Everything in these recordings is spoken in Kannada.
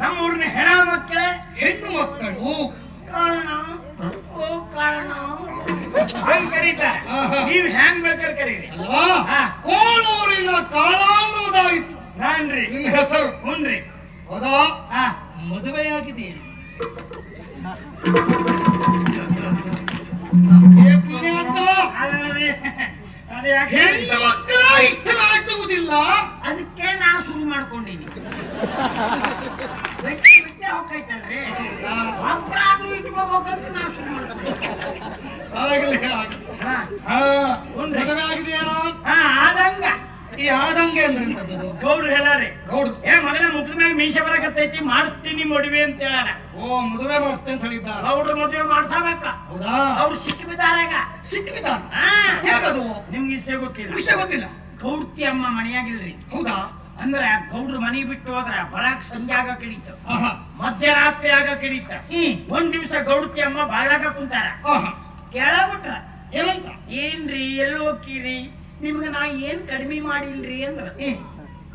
ನಮ್ಮೂರಿನ ಹೆಣ ಮಕ್ಕಳೇ ಹೆಣ್ಣು ಮಕ್ಕಳು ಕಾರಣ ಹಂಗ ಕರೀತಾರೆ. ನೀವ್ ಹೆಂಗ್ ಬೇಕಾದ್ರೆ ಕರೀರಿ. ಕೋಣೂರಿನ ಕಾಳ ಅನ್ನೋದಾಗಿತ್ತು. ನಾನ್ರಿ ನಿಮ್ಮ ಹೆಸರು? ಹುನ್ರಿ. ಹೌದಾ? ಮದುವೆಯಾಗಿದೆಯಾ? ಹೆಣ್ಣು ಮಕ್ಕಳ ಇಷ್ಟವಾಗುವುದಿಲ್ಲ, ಅದಕ್ಕೆ ನಾವು ಶುರು ಮಾಡ್ಕೊಂಡಿದ್ದೀವಿ. ಹೋಗ್ತೈತಲ್ರಿ ಒಬ್ಬರಾದ್ರೂ ಇಟ್ಕೋಬೇಕಂತ ನಾವು ಶುರು ಮದುವೆ ಆಗಿದೆಯಾ? ಆದಂಗ. ಈ ಆದಂಗೆ ಅಂದ್ರೆ ಗೌಡ್ರು ಹೇಳಾರಿ. ಗೌಡ್ರು ಮಗನ ಮುಖದ ಮ್ಯಾಗ ಮೀಸೆ ಬರಕತ್ತೈತಿ, ಮಾಡಿಸ್ತೀನಿ ಮದುವೆ ಅಂತ ಹೇಳಾರ. ಓ, ಮದುವೆ ಮಾಡಿಸ್ತೇನೆ ಅಂತ ಹೇಳಿದ್ದಾರೆ. ಗೌಡ್ರು ಮದುವೆ ಮಾಡ್ಸಬೇಕ. ಹೌದಾ? ಅವ್ರು ಸಿಕ್ಕಿ ಬಿದ್ದಾರಾಗ. ಸಿಕ್ಕಿ ಬಿದ್ದಾರ? ಹೇಗದು? ನಿಮ್ಗೆ ವಿಷಯ ಗೊತ್ತಿಲ್ಲ. ವಿಷಯ ಗೊತ್ತಿಲ್ಲ. ಗೌಡ್ತಿ ಅಮ್ಮ ಮನೆಯಾಗಿಲ್ರಿ. ಹೌದಾ? ಅಂದ್ರೆ ಗೌಡ್ರು ಮನಿ ಬಿಟ್ಟು ಹೋದ್ರ ಬರಾಕ್ ಸಂಜೆ ಆಗ ಕಡಿತ, ಮಧ್ಯರಾತ್ರಿ ಆಗ ಕಡಿತ. ಒಂದ್ ದಿವ್ಸ ಗೌಡ್ತಿ ಅಮ್ಮ ಬಾಳಾಗ ಕುಂತಾರ. ಕೇಳಬಿಟ್ರ ಏನಂತ? ಏನ್ರಿ ಎಲ್ಲಿ ಹೋಗ್ತೀರಿ, ನಿಮ್ಗ ನಾ ಏನ್ ಕಡಿಮೆ ಮಾಡಿಲ್ರಿ ಅಂದ್ರ.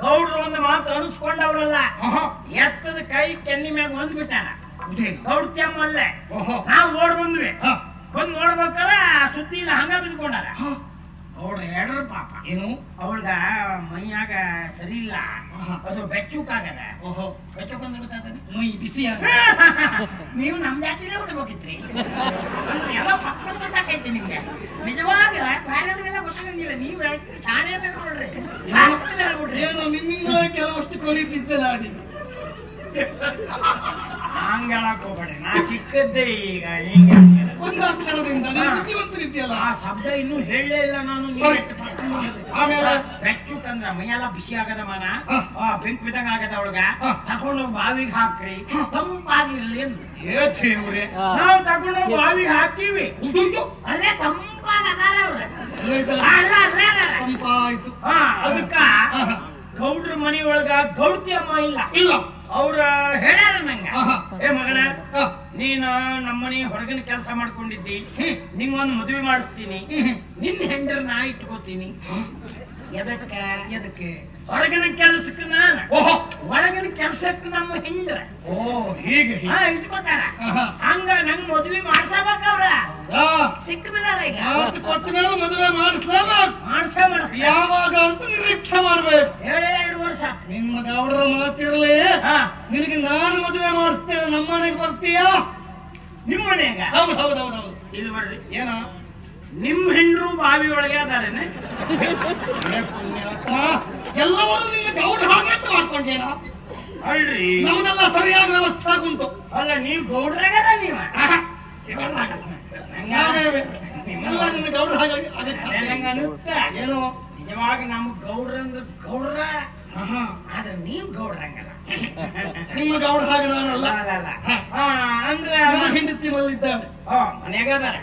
ಗೌಡ್ರು ಒಂದು ಮಾತು ಅನಿಸ್ಕೊಂಡವ್ರಲ್ಲ, ಎತ್ತದ ಕೈ ಕೆನ್ನಿ ಮ್ಯಾಗ ಒಂದ್ ಬಿಟ್ಟಾರ. ಗೌಡ್ತಿ ಅಮ್ಮ ಅಲ್ಲೇ ನಾವ್ ಓಡ್ ಬಂದ್ವಿ. ಬಂದ್ ನೋಡ್ಬೇಕಾರ ಸುದ್ದಿ ಇಲ್ಲ, ಹಂಗ ಬಿದ್ಕೊಂಡಾರ. ಗೌಡ್ರ ಹೇಳ್ರ ಪಾಪ. ಏನು? ಅವಳ್ಗ ಮೈಯಾಗ ಸರಿ ಇಲ್ಲ, ಅದು ಬೆಚ್ಚುಕಾಗದ. ಬೆಚ್ಚುಕಂದ್ರೆ ಮೈ ಬಿಸಿ. ನೀವು ನಮ್ ಜಾತಿಲೇ ಬಿಡ್ಬೇಕಿತ್ರಿ. ಎಲ್ಲ ಪಕ್ಕದ ಗೊತ್ತಾಕೈತಿ ನಿಮ್ಗೆ. ನಿಜವಾಗ ಬೇರೆಯವ್ರಿಗೆಲ್ಲ ಗೊತ್ತಾಗಂಗಿಲ್ಲ. ನೀವ್ ಶಾಣೆ ನೋಡ್ರಿ. ಏನು ನಿಮ್ಮಿಂದ ಕೆಲವಷ್ಟು ಕಲಿತಿದ್ದೆ ನಾನು. ಹಂಗ ಹೇಳಕ್ ಹೋಗ್ಬೇಡ್ರಿ, ನಾ ಸಿಕ್ಕದ್ದೆ ಈಗ. ಹಿಂಗೆ ಒಂದು ಅಕ್ಷರದಿಂದ ಬುದ್ಧಿವಂತರಿದ್ಯಲ್ಲ. ಆ ಶಬ್ದ ಇನ್ನೂ ಹೇಳಲೇ ಇಲ್ಲ ನಾನು. ಆಮೇಲೆ ಬೆಚ್ಚುಕಂದ್ರ ಮೈಯೆಲ್ಲ ಬಿಸಿ ಆಗದ ಮನ, ಬೆಂಕಿ ಬಿದ್ದಂಗ ಆಗದ. ಅವಳಗ ತಗೊಂಡು ಬಾವಿಗೆ ಹಾಕ್ರಿ, ತಂಪಾಗಿರ್ಲಿ ಅಂದ್ರು. ನಾವು ತಗೊಂಡು ಬಾವಿಗೆ ಹಾಕಿವಿ, ಅಲ್ಲೇ ತಂಪಾಗದಾರ ಅವ್ರ. ತಂಪಾಯ್ತು. ಅದಕ್ಕ ಗೌಡ್ರ ಮನಿ ಒಳಗ ಗೌಡ್ತಿ ಅಮ್ಮ ಇಲ್ಲ. ಅವ್ರ ಹೇಳ್ಯಾರ ನಂಗ, ಏ ಮಗಳ, ನೀನ ನಮ್ಮನಿ ಹೊರಗಿನ ಕೆಲಸ ಮಾಡ್ಕೊಂಡಿದ್ದಿ, ನಿಂಗೊಂದು ಮದುವೆ ಮಾಡಿಸ್ತೀನಿ, ನಿನ್ನ ಹೆಂಡ್ರ ನಾ ಇಟ್ಕೋತೀನಿ. ಎದಕ್ಕೆ? ಹೊರಗಿನ ಕೆಲ್ಸಕ್ಕೆ ನಾನು, ಒಳಗಿನ ಕೆಲ್ಸಕ್ಕೆ ನಮ್ಮ ಹೆಂಡ್ರ. ಓ, ಹೀಗೆ ಇಟ್ಕೋತಾರ. ಹಂಗ ನಂಗ್ ಮದುವೆ ಮಾಡ್ಸಬೇಕ. ಅವ್ರ ಸಿಕ್ಕ ಬಿದಾರ. ಈಗ ಕೊಟ್ಟ ಮೇಲೆ ಮದುವೆ ಮಾಡಿಸ್ಲೇಬೇಕು. ಮಾಡ್ಸ ಯಾವಾಗ ಅಂತ ನಿರೀಕ್ಷೆ ಮಾಡ್ಬೇಕು. 2 ವರ್ಷ. ನಿಮ್ಮ ಗೌಡರ ಮಾತಿರ್ಲಿ, ನಿನಗೆ ನಾನು ಮದುವೆ ಮಾಡಿಸ್ತೇನೆ. ನಮ್ಮ ಮನೆಗೆ ಬರ್ತೀಯಾ? ನಿಮ್ಮ ಮನೆಯಾಗ? ಹೌದು ಹೌದು ಹೌದು ಹೌದು. ಇದು ಬರ್ರಿ. ಏನ? ನಿಮ್ ಹೆಂಡ್ರು ಬಾವಿ ಒಳಗೆ ಅದಾರೇನೆ? ಎಲ್ಲವರು ನಿನ್ನ ಗೌಡ ಹಾಗಂತ ಮಾಡ್ಕೊಂಡೇನ? ಅಲ್ರಿ, ನಮ್ದೆಲ್ಲ ಸರಿಯಾದ ವ್ಯವಸ್ಥೆ ಆಗುಂಟು. ಅಲ್ಲ, ನೀವ್ ಗೌಡ್ರಾಗದ ನೀವ? ಎಲ್ಲ ನಿನ್ನ ಗೌಡ ಹಾಗಾಗಿ ಏನು? ನಿಜವಾಗಿ ನಮ್ ಗೌಡ್ರಂದ್ರ ಗೌಡ್ರ, ಆದ್ರೆ ನೀವ್ ಗೌಡ್ರಂಗಲ್ಲ. ನಿಮ್ಮ ಗೌಡ ಹಾಗೆ ನಾನಲ್ಲ. ಅಂದ್ರೆ ಹೆಂಡತಿ ಮಲ್ಲಿದ್ದಾರೆ, ಮನೆಯಾಗ ಅದಾರ.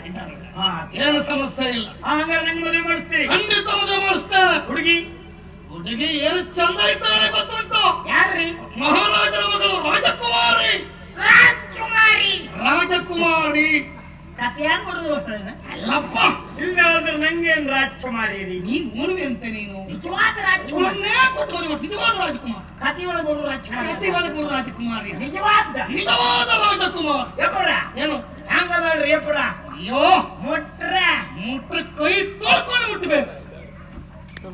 ಏನು ಸಮಸ್ಯೆ ಇಲ್ಲ. ಹಂಗಾರೆ ನಂಗೆ ಮದುವೆ ಮಾಡಿಸ್ತೀರಿ? ಖಂಡಿತ ಮದುವೆ ಮಾಡಿಸ್ತೇನೆ. ಹುಡುಗಿ ಏನು ಚಂದ ಇದ್ದಾಳೆ ಗೊತ್ತುಂಟು? ಯಾರ್ರಿ? ಮಹಾರಾಜರ ಮಗಳು ರಾಜಕುಮಾರಿ. ರಾಜಕುಮಾರಿ? ರಾಜಕುಮಾರಿ. ಕಥೆಯಾಗ ಬರೋದು ಅಲ್ಲಪ್ಪ ಇಲ್ಲಾದ್ರೆ ನಂಗೇನ್ ರಾಜಕುಮಾರಿ ನೀನ್ ನೋಡುವೆ ಅಂತ ನೀನು ನಿಜವಾದ ರಾಜಕುಮಾರನೇ ನಿಜವಾದ ರಾಜಕುಮಾರ್ ಕಥೆ ಒಳಗೆ ಬರೋ ರಾಜಕುಮಾರಿ ಕತೆ ಒಳಗೆ ಬರುವ ರಾಜಕುಮಾರಿ ನಿಜವಾದ ರಾಜಕುಮಾರ್ ಎಪ್ಪರ ಏನು ಹಂಗದಾಳ್ರಿ ಎಪ್ಪರ ಅಯ್ಯೋ ಮುಟ್ರೆ ಕೈ ತೊಳ್ಕೊಂಡು ಮುಟ್ಟಬೇಕು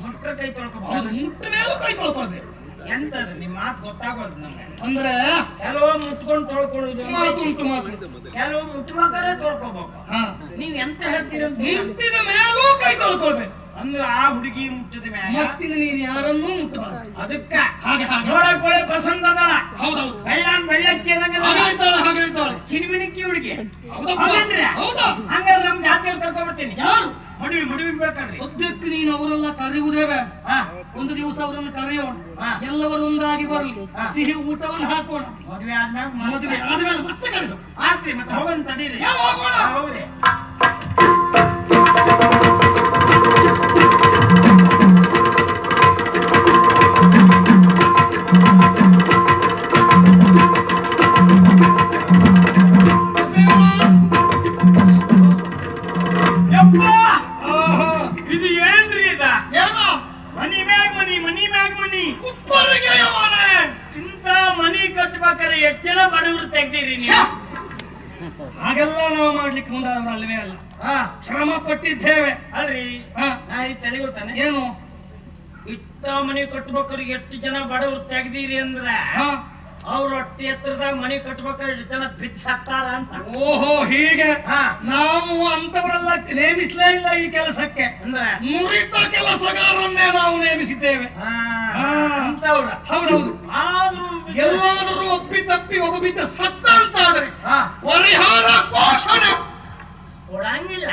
ಮುಟ್ರೆ ಕೈ ತೊಳ್ಕೊಬಹುದು ಮುಟ್ಟ ಮೇಲೂ ಕೈ ತೊಳ್ಕೊಳ್ಬೇಕು ಎಂತದ ನಿಮ್ ಮಾತು ಗೊತ್ತಾಗೋದು ನಮ್ಗೆ ಅಂದ್ರೆ ಕೆಲವು ಮುಟ್ಕೊಂಡು ತೊಳ್ಕೊಳ್ಳೋದು ಮಾತು ಕೆಲವು ಮುಟ್ಬೇಕಾದ್ರೆ ತೊಳ್ಕೊಬೇಕು ನೀವ್ ಎಂತ ಹೇಳ್ತೀರ ಮುಟ್ಟಿದ ಮೇಲೂ ಕೈ ತೊಳ್ಕೊಳ್ಬೇಕು ಅಂದ್ರೆ ಆ ಹುಡುಗಿ ಮುಟ್ಟಿದ ಮ್ಯಾಗ ಮತ್ತಿನ ನೀನು ಯಾರನ್ನೂ ಮುಟ್ಟಬಾರದು ಅದಕ್ಕ ಹಾಗೆ ನೋಡಕ್ ಒಳ್ಳೆ ಪಸಂದ್ ಅದಳ ಹೌದೌದು ಬೆಳ್ಳಕ್ಕಿ ಹಾಗೆ ಚಿನಿಮಿನಿಕ್ಕಿ ಹುಡುಗಿ ಹೌದಾ ಹಂಗಾದ್ರೆ ನಮ್ ಜಾತಿಯಲ್ಲಿ ಕರ್ಕೊಂಡ್ಬರ್ತೀನಿ ಯಾರು ಮದುವೆ ಬೇಕಾದ್ರಿ ಸದ್ಯಕ್ಕೆ ನೀನು ಅವರೆಲ್ಲ ಕರೆಯುವುದೇ ಬೇಡ ಒಂದು ದಿವಸ ಅವರನ್ನು ಕರೆಯೋಣ ಎಲ್ಲವರು ಒಂದಾಗಿ ಬರಲಿ ಸಿಹಿ ಊಟವನ್ನು ಹಾಕೋಣ ಮದುವೆ ಮದುವೆ ಆದ್ಮೇಲೆ ಮತ್ತೆ ಕಳಿಸು ಆತ್ರಿ ಮತ್ತೆ ಹೋಗೋಣ ತಡೀರಿ ಹೌದ್ರಿ ಇದು ಏನ್ರಿ ಇದ ಮನಿ ಮ್ಯಾಗ ಮನಿ ಇಂತ ಮನಿ ಕಟ್ಬೇಕಾರೆ ಎಷ್ಟು ಜನ ಬಡವರು ತೆಗ್ದಿರಿ ನೀವು ಹಾಗೆಲ್ಲ ನಾವು ಮಾಡ್ಲಿಕ್ಕೆ ಮುಂದಾದ್ರು ಅಲ್ವೇ ಅಲ್ಲ ಶ್ರಮ ಪಟ್ಟಿದ್ದೇವೆ ಅಲ್ರಿ ನಾ ಈ ತೆಲಿಗೊತ್ತಾನೆ ಏನು ಇತ್ತ ಮನಿ ಕಟ್ಬೇಕಾರೆ ಎಷ್ಟು ಜನ ಬಡವರು ತೆಗ್ದಿರಿ ಅಂದ್ರ ಅವ್ರ ಹೊಟ್ಟೆ ಎತ್ತರದಾಗ ಮನಿ ಕಟ್ಬೇಕಾದ್ರೆ ಎಷ್ಟು ಜನ ಬಿಚ್ಚಾಕ್ತಾರ ಅಂತ ಓಹೋ ಹೀಗೆ ನಾವು ಅಂತವರೆಲ್ಲ ನೇಮಿಸಲೇ ಇಲ್ಲ ಈ ಕೆಲಸಕ್ಕೆ ಅಂದ್ರೆ ನುರಿತ ಕೆಲಸಗಾರನ್ನೇ ನಾವು ನೇಮಿಸಿದ್ದೇವೆ ಅಂತವ್ರ ಹೌದೌದು ಆದ್ರೂ ಎಲ್ಲಾದರೂ ಒಪ್ಪಿ ತಪ್ಪಿ ಒಬ್ಬ ಬಿದ್ದ ಸತ್ತ ಅಂತಾದ್ರೆ ಪರಿಹಾರ ಘೋಷಣೆ ಕೊಡಂಗಿಲ್ಲ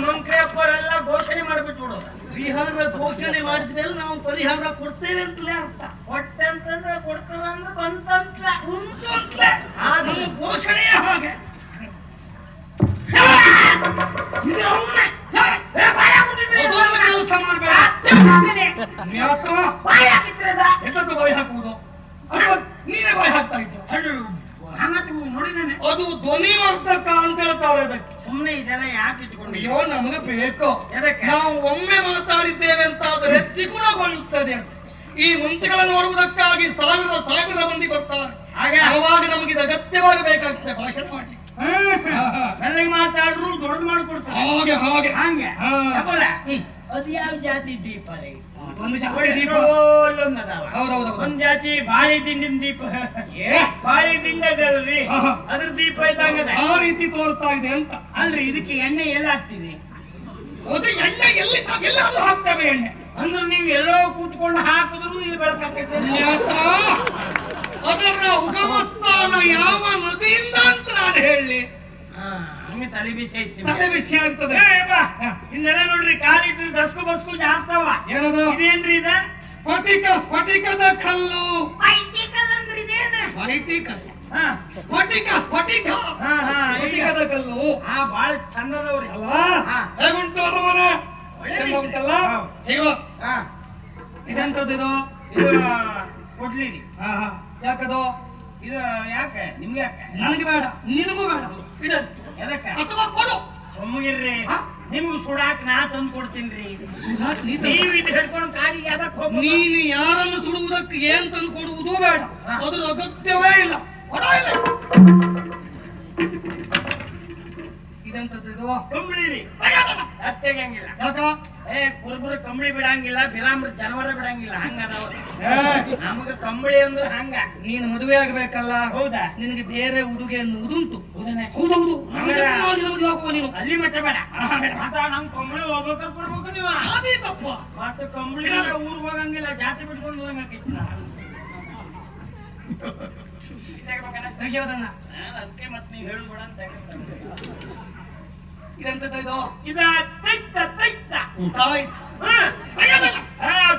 ಮಂಕ್ರಿಯಪ್ಪರೆಲ್ಲ ಘೋಷಣೆ ಮಾಡ್ಬಿಟ್ಟು ಬಿಡೋದು ಪರಿಹಾರ ಘೋಷಣೆ ಮಾಡಿದ್ಮೇಲೆ ನಾವು ಪರಿಹಾರ ಕೊಡ್ತೇವೆ ಅಂತಲೇ ಅರ್ಥ ಕೊಟ್ಟೆ ಅಂತಂದ್ರೆ ಕೊಡ್ತದ ಅಂದ್ರೆ ಬಂತಂತ್ಲ ಉಂಟು ಅಂತಲೇ ನಮ್ಮ ಘೋಷಣೆಯೇ ಹಾಗೆ ಕೆಲಸ ಮಾಡ್ಬೇಕು ಎಲ್ಲದೂ ಬಾಯಿ ಹಾಕುವುದು ನೀನೇ ಬಾಯಿ ಹಾಕ್ತಾ ಇದ್ದು ನೋಡಿದ್ದೇನೆ ಅದು ಧ್ವನಿವರ್ಧಕ ಅಂತ ಹೇಳ್ತಾರೆ ಅದಕ್ಕೆ ಸುಮ್ಮನೆ ಇದೆಲ್ಲ ಯಾಕೆ ಇಟ್ಕೊಂಡು ಅಯ್ಯೋ ನಮಗೆ ಬೇಕು ಎದಕ್ಕೆ ನಾವು ಒಮ್ಮೆ ಮಾತಾಡಿದ್ದೇವೆ ಅಂತ ಆದರೆ ದ್ವಿಗುಣಗೊಳ್ಳುತ್ತದೆ ಅಂತ ಈ ಮಂತ್ರಿಗಳನ್ನು ನೋಡುವುದಕ್ಕಾಗಿ ಸಾವಿರ ಮಂದಿ ಬರ್ತಾರೆ ಹಾಗೆ ಅವಾಗ ನಮ್ಗೆ ಇದು ಅಗತ್ಯವಾಗಬೇಕಾಗ್ತದೆ ಭಾಷಣ ಮಾಡ್ಲಿಕ್ಕೆ ಮೆಲ್ಲಗೆ ಮಾತಾಡ್ರು ದೊಡ್ಡದು ಮಾಡ್ಕೊಡ್ತಾರೆ ಹಾಗೆ ಹಾಗೆ ಹಂಗೆ ಅದು ಯಾವ ಜಾತಿ ದೀಪ ರೀ ಒಂದು ಜಾತಿ ದೀಪ ಹೌದೌದು ಒಂದ್ ಜಾತಿ ಬಾಳಿ ದಿಂಡಿನ ದೀಪ ಬಾಳಿ ದಿಂಡದಲ್ರಿ ಅದ್ರ ದೀಪ ಇದ್ದಂಗದ ಆ ರೀತಿ ತೋರ್ತಾ ಇದೆ ಅಂತ ಅಲ್ರಿ ಇದಕ್ಕೆ ಎಣ್ಣೆ ಎಲ್ಲ ಹಾಕ್ತೀವಿ ಅದು ಎಣ್ಣೆ ಎಲ್ಲಾದ್ರೂ ಹಾಕ್ತೇವೆ ಎಣ್ಣೆ ಅಂದ್ರೆ ನೀವು ಎಲ್ಲೋ ಕೂತ್ಕೊಂಡು ಹಾಕಿದ್ರು ಇಲ್ಲಿ ಬೆಳಕಾಗ್ತೈತೆ ಅದರ ಉಗಮಸ್ಥಾನ ಯಾವ ನದಿಯಿಂದ ಅಂತ ನಾನು ಹೇಳಿ ಹಂಗೆ ತಲೆ ಬಿಸಿ ತಲೆ ಬಿಸಿ ಆಗ್ತದೆ ಇನ್ನೆಲ್ಲ ನೋಡ್ರಿ ಕಾಲಿದ್ರು ದಸ್ಕು ಜಾಸ್ತಾವ ಏನದು ಇದೇನ್ರಿ ಇದ ಸ್ಫಟಿಕದ ಕಲ್ಲು ಸ್ಫಟಿಕದ ಕಲ್ಲು ಬಾಳ ಚಂದದವ್ರಿ ಅಲ್ವಾ ಹೇಗುಂಟು ಅರಮನೆ ಚಂದ ಉಂಟಲ್ಲ ಹೇಗೋ ಇದೆಂತದ್ದು ಇದು ಕೊಡ್ಲಿ ಯಾಕದು ಇದು ಯಾಕೆ ನಿಮ್ಗೆ ಯಾಕೆ ನನಗೆ ಬೇಡ ನಿನಗೂ ಬೇಡ ಇಡ ಎದಕ್ಕೆ ಅಥವಾ ಕೊಡು ಸುಮ್ಮಗಿರ್ರಿ ನಿಮ್ಗೆ ಸುಡಾಕ್ ನಾ ತಂದು ಕೊಡ್ತೀನ್ರಿ ನೀವು ಇದು ಹಿಡ್ಕೊಂಡು ಕಾಲಿಗೆ ಅದಕ್ಕೆ ಹೋಗಿ ನೀನು ಯಾರನ್ನು ಸುಡುವುದಕ್ಕೆ ಏನ್ ತಂದು ಕೊಡುವುದೂ ಬೇಡ ಅದ್ರ ಅಗತ್ಯವೇ ಇಲ್ಲ ಇದೆಂತದ್ದು ಕಂಬಳಿರಿ ಅತ್ತೆಗಂಗಿಲ್ಲ ಯಾಕ ಕುರುಬರು ಕಂಬಳಿ ಬಿಡಂಗಿಲ್ಲ ಬಿಲಾಂಬ್ರ ಜನವರ ಬಿಡಂಗಿಲ್ಲ ಹಂಗದವ್ರು ನಮಗ ಕಂಬಳಿ ಅಂದ್ರೆ ಹಂಗ ನೀನು ಮದುವೆ ಆಗ್ಬೇಕಲ್ಲ ಹೌದಾ ನಿನಗೆ ಬೇರೆ ಉಡುಗೆ ಅನ್ನುವುದುಂಟು ಹೌದೌದು ನೀನು ಅಲ್ಲಿ ಮಟ್ಟ ಬೇಡ ನಮ್ ಕಂಬಳಿ ಹೋಗ್ಬೇಕಾದ್ರೆ ಕೊಡ್ಬೇಕು ನೀವು ಅದೇ ತಪ್ಪ ಮತ್ತೆ ಕಂಬಳಿ ಊರ್ ಹೋಗಂಗಿಲ್ಲ ಜಾತಿ ಬಿಟ್ಕೊಂಡು ಹೋಗಂಗೈತಿ ತೆಗಿಯೋದನ್ನ ಅದಕ್ಕೆ ಮತ್ತೆ ನೀವು ಹೇಳುಬೇಡ ಅಂತ ಇದೆಂತದ್ದು ಇದ ತೈತ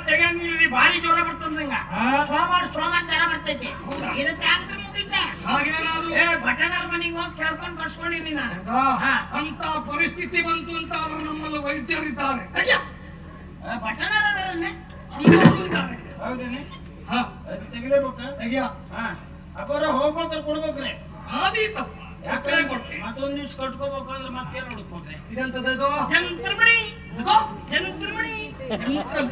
ತೆಗಂಗಿಲ್ರಿ ಭಾರಿ ಜ್ವರ ಬರ್ತದಂಗ ಸೋಮಾರ ಜ್ವರ ಬರ್ತೈತಿ ಬಟನರ್ ಮನೆಗೆ ಹೋಗಿ ಕೇಳ್ಕೊಂಡು ಬರ್ಸ್ಕೊಂಡಿನಿ ನಾನು ಅಂತ ಪರಿಸ್ಥಿತಿ ಬಂತು ಅಂತ ಅವರು ನಮ್ಮಲ್ಲಿ ವೈದ್ಯರಿದ್ದಾರೆ ಬಟನರ್ ಹೌದೇನೆ ತೆಗಿಲೇಬೇಕು ತೆಗಿಯ ಅಬ್ಬರ ಹೋಗ್ಬೇಕಾದ್ರೆ ಕೊಡ್ಬೇಕ್ರಿ ಆದಿ ತಪ್ಪ ಯಾಕೆ ಕೊಟ್ಟೆ ಮತ್ತೊಂದ್ ದಿವ್ಸ ಕಟ್ಕೋಬೇಕಂದ್ರೆ ಮತ್ತೇನ್ ಹುಡುಕ್ಕೊಂಡ್ರೆ ಇದೆಂತದ್ದು ಜಂತ್ರಮಣಿ ಜಂತ್ರಮಣಿ ತೆಗೆದ್ಬಿಡ್ತೇನೆ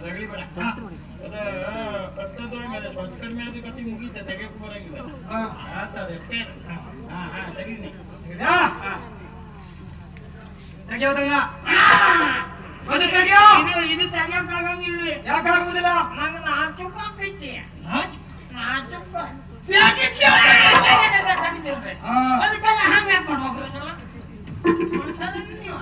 ರಗಳಿ ಬೇಡ ಅದ ಕಟ್ಟದೊಳ ಮೇಲೆ ಸ್ವಚ್ಛ ಕಡಿಮೆ ಆದ ಕಟ್ಟಿ ಮುಗೀತ ತೆಗೆಯಕ್ಕೆ ಬರಂಗಿಲ್ಲ ಆತದೆ ತೆಗೀನಿ ತೆಗಿಯೋದನ್ನ ಅದು ತೆಗಿಯೋ ಇದು ತೆಗಿಯೋಕ್ಕಾಗಂಗಿಲ್ಲ ಯಾಕಾಗುದಿಲ್ಲ ನಂಗೆ ನಾಚುಕ ಆಕೈತಿ ನಾಚುಕ ಅದಕ್ಕೆಲ್ಲ ಹಂಗ ಹಾಕೊಂಡು ಹೋಗ್ರಿ ನೀವು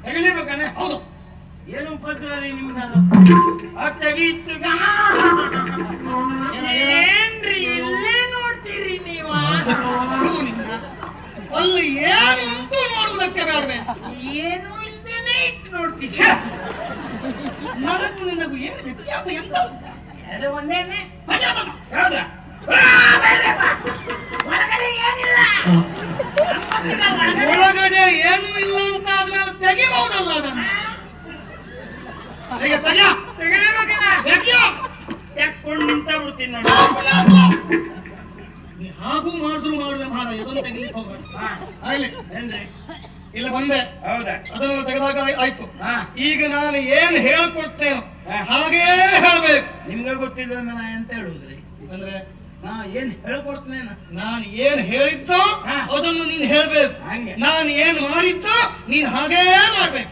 ತೆಗಿಲೇಬೇಕಾನೆ ಹೌದು ಏನು ಉಪದ್ರ ರೀ ನಿಮ್ದು ತೆಗೀತು ಏನ್ರಿ ಇಲ್ಲೇ ನೋಡ್ತೀರಿ ನೀವು ಅಲ್ಲಿ ಏನು ಉಂಟು ನೋಡುವುದಕ್ಕೆ ಬೇಡವೆ ಏನು ಇಲ್ದೇನೆ ಇಟ್ಟು ನೋಡ್ತೀವಿ ನನಗೂ ನಿನಗೂ ಏನು ವ್ಯತ್ಯಾಸ ಎಂತ ಎರಡು ಒಂದೇನೆ ಹೌದಾ ಒಳಗಡೆ ಏನಿಲ್ಲ ಒಳಗಡೆ ಏನೂ ಇಲ್ಲ ಅಂತ ಆದ್ಮೇಲೆ ತೆಗಿಬಹುದಲ್ಲ ಅದನ್ನು ಈಗ ತೆಕ್ಕೊಂಡು ನಿಂತ ಬಿಡ್ತೀನಿ ನೋಡಿ ನೀ ಹಾಗೂ ಮಾಡಿದ್ರು ಮಾಡಿದೆ ಮಾಡ ಇದನ್ನು ತೆಗಿಲಿಕ್ಕೆ ಹೋಗ್ಬೇಡ ಆಗ್ಲಿ ಏನ್ರಿ ಇಲ್ಲ ಬಂದೆ ಹೌದಾ ಅದನ್ನೆಲ್ಲ ತೆಗೆದಾಗ ಆಯ್ತು ಹಾ ಈಗ ನಾನು ಏನ್ ಹೇಳ್ಕೊಡ್ತೇನೋ ಹಾಗೇ ಹೇಳ್ಬೇಕು ನಿಮ್ಗೆ ಗೊತ್ತಿಲ್ಲ ನಾ ಎಂತ ಹೇಳುದ್ರಿ ಅಂದ್ರೆ ಏನ್ ಹೇಳ್ಕೊಡ್ತೇನೆ ನಾನು ಏನ್ ಹೇಳಿದ್ದೋ ಅದನ್ನು ನೀನ್ ಹೇಳ್ಬೇಕು ಹಂಗೆ ನಾನು ಏನ್ ಮಾಡಿದ್ದೋ ನೀನ್ ಹಾಗೇ ಮಾಡ್ಬೇಕು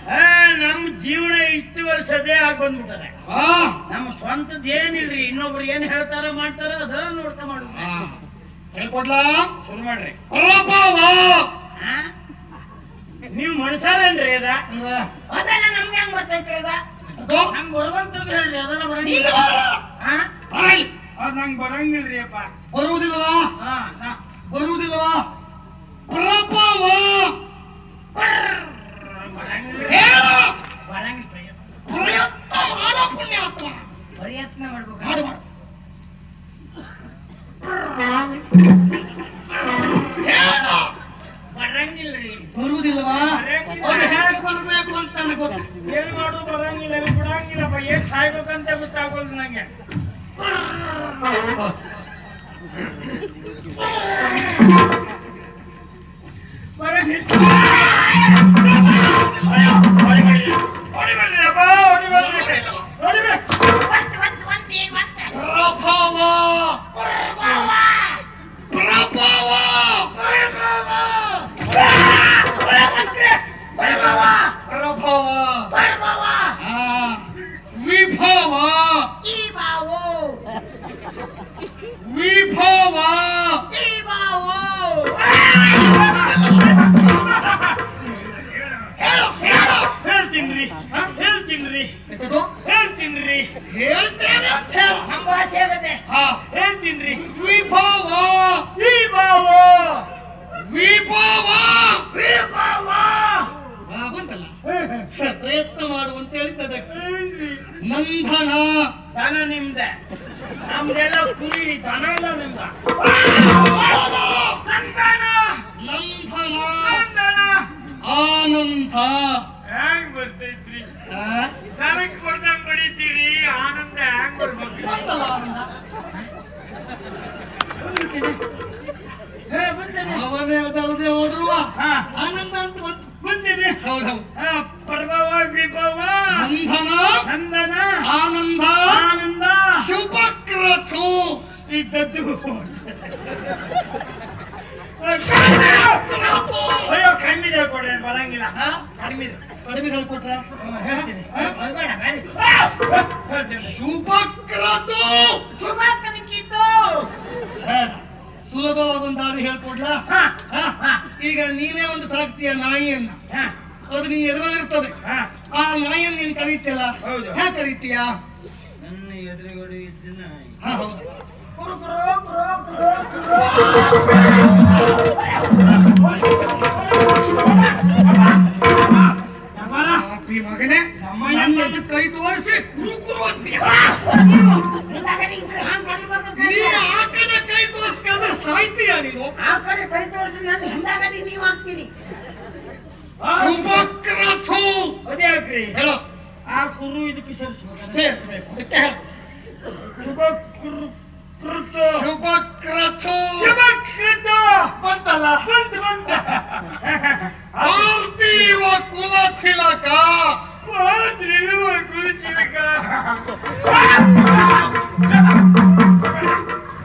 ನಮ್ ಜೀವನ ಇಷ್ಟು ವರ್ಷದೇ ಆಗಿ ಬಂದ್ಬಿಟ್ಟದೆ ನಮ್ಮ ಸ್ವಂತದ ಏನಿಲ್ರಿ ಇನ್ನೊಬ್ರು ಏನ್ ಹೇಳ್ತಾರ ಮಾಡ್ತಾರ ಅದ ನೋಡ್ಕ ಮಾಡುದು ಹೇಳ್ಕೊಡ್ಲಾ ಶುರು ಮಾಡ್ರಿ ನೀವ್ ಮನುಷ್ಯರೇನ್ರಿ ಅದ ಅದೆಲ್ಲ ನಮ್ಗೆ ಹೆಂಗ್ ಬರ್ತೈತ್ರಿ ಅದ ಹಂಗ ಬರುವಂತಂದ್ರೆ ಹೇಳ್ರಿ ಅದೆಲ್ಲ ಬರಂಗಿಲ್ಲ ಅದ್ ನಂಗೆ ಬರಂಗಿಲ್ರಿ ಅಪ್ಪ ಬರುವುದಿಲ್ವಾ ಬರುವುದಿಲ್ವಾ ಪ್ರಯತ್ನ ಮಾಡ್ಬೇಕು ಬರಂಗಿಲ್ರಿ ಬರುವುದಿಲ್ವಾ ಹೇಗೆ ಬರ್ಬೇಕು ಅಂತ ಗೊತ್ತು ಏನ್ ಮಾಡು ಬರಂಗಿಲ್ಲ ಬಿಡಂಗಿಲ್ಲಪ್ಪ ಏನ್ ಸಾಯ್ಬೇಕಂತ ಗೊತ್ತಾಗೋದು ನಂಗೆ ಪ್ರಯತ್ನ ಮಾಡುವಂತ ಹೇಳ್ತದೆ ನಂದನ ದನ ನಿಮ್ದ ನಮ್ದೆಲ್ಲ ಕುರಿ ದನ ಎಲ್ಲ ನಿಮ್ದ ನಂದನ ಆನಂದ ಹ್ಯಾಂಗ್ ಬರ್ತೈತ್ರಿ ದನಕ್ ಕೊಡ್ದಂಗ್ ಬಡಿತೀರಿ ಆನಂದ ಹ್ಯಾಂಗ್ ಬರ್ಬೇಕು ಅವನೇ ಅದಲ್ಲದೆ ಹೋದ್ರು ಆನಂದ ಅಂತ ಬಂದಿದೆ ಹೌದೌದು ಪ್ರಭವ ವಿಭವ ನಂದನ ನಂದನ ಆನಂದ ಆನಂದ ಶುಭಕ್ರತು ಇದ್ದದ್ದು ಅಯ್ಯೋ ಕಣ್ಣಿದೆ ಕೊಡ ಬರಂಗಿಲ್ಲ ಕಡಿಮೆ ಕಡಿಮೆ ಹೇಳ್ಕೊಟ್ರೆ ಹೇಳ್ತೀನಿ ಶುಭಕ್ರತು ಶುಭ ಕನಕಿದ್ದು ಸುಲಭವಾದ ಒಂದು ದಾರಿ ಹೇಳ್ಕೊಡ್ಲಾ ಈಗ ನೀನೇ ಒಂದು ಸಾಕ್ತೀಯ ನಾಯಿಯನ್ನ ಅದು ನೀನ್ ಎದುರಾಗಿರ್ತದೆ ಆ ನಾಯಿಯನ್ನು ನೀನ್ ಕರೀತಿಯಲ್ಲ ಹ್ಯಾ ಕರೀತೀಯ ನನ್ನ ಎದುರುಗಡೆ ಇದ್ದ ನಾಯಿ ಹೌದು ಮಗನೇ ನಮ್ಮನ್ನು ಕೈ ತೋರಿಸಿ ಕುರು ಕುರು ಅಂತೀಯ ಹಾಕ್ತೀನಿ. ಶುಭಕ್ರತು ಅದೇ ಹಾಕ್ರಿ. ಹೇಳು. ಆ ಕುರು ಇದಕ್ಕೆ ಸೇರಿಸ್ಬೇಕು. ಸೇರಿಸ್ಬೇಕು. ಅದಕ್ಕೆ ಹೇಳು. ಶುಭಕೃತ ಶುಭಕ್ರತು ಶುಭಕೃತ ಬಂತಲ್ಲ. ಬಂತ ಪಾರ್ಥಿವ ಕುಲ ತಿಲಕ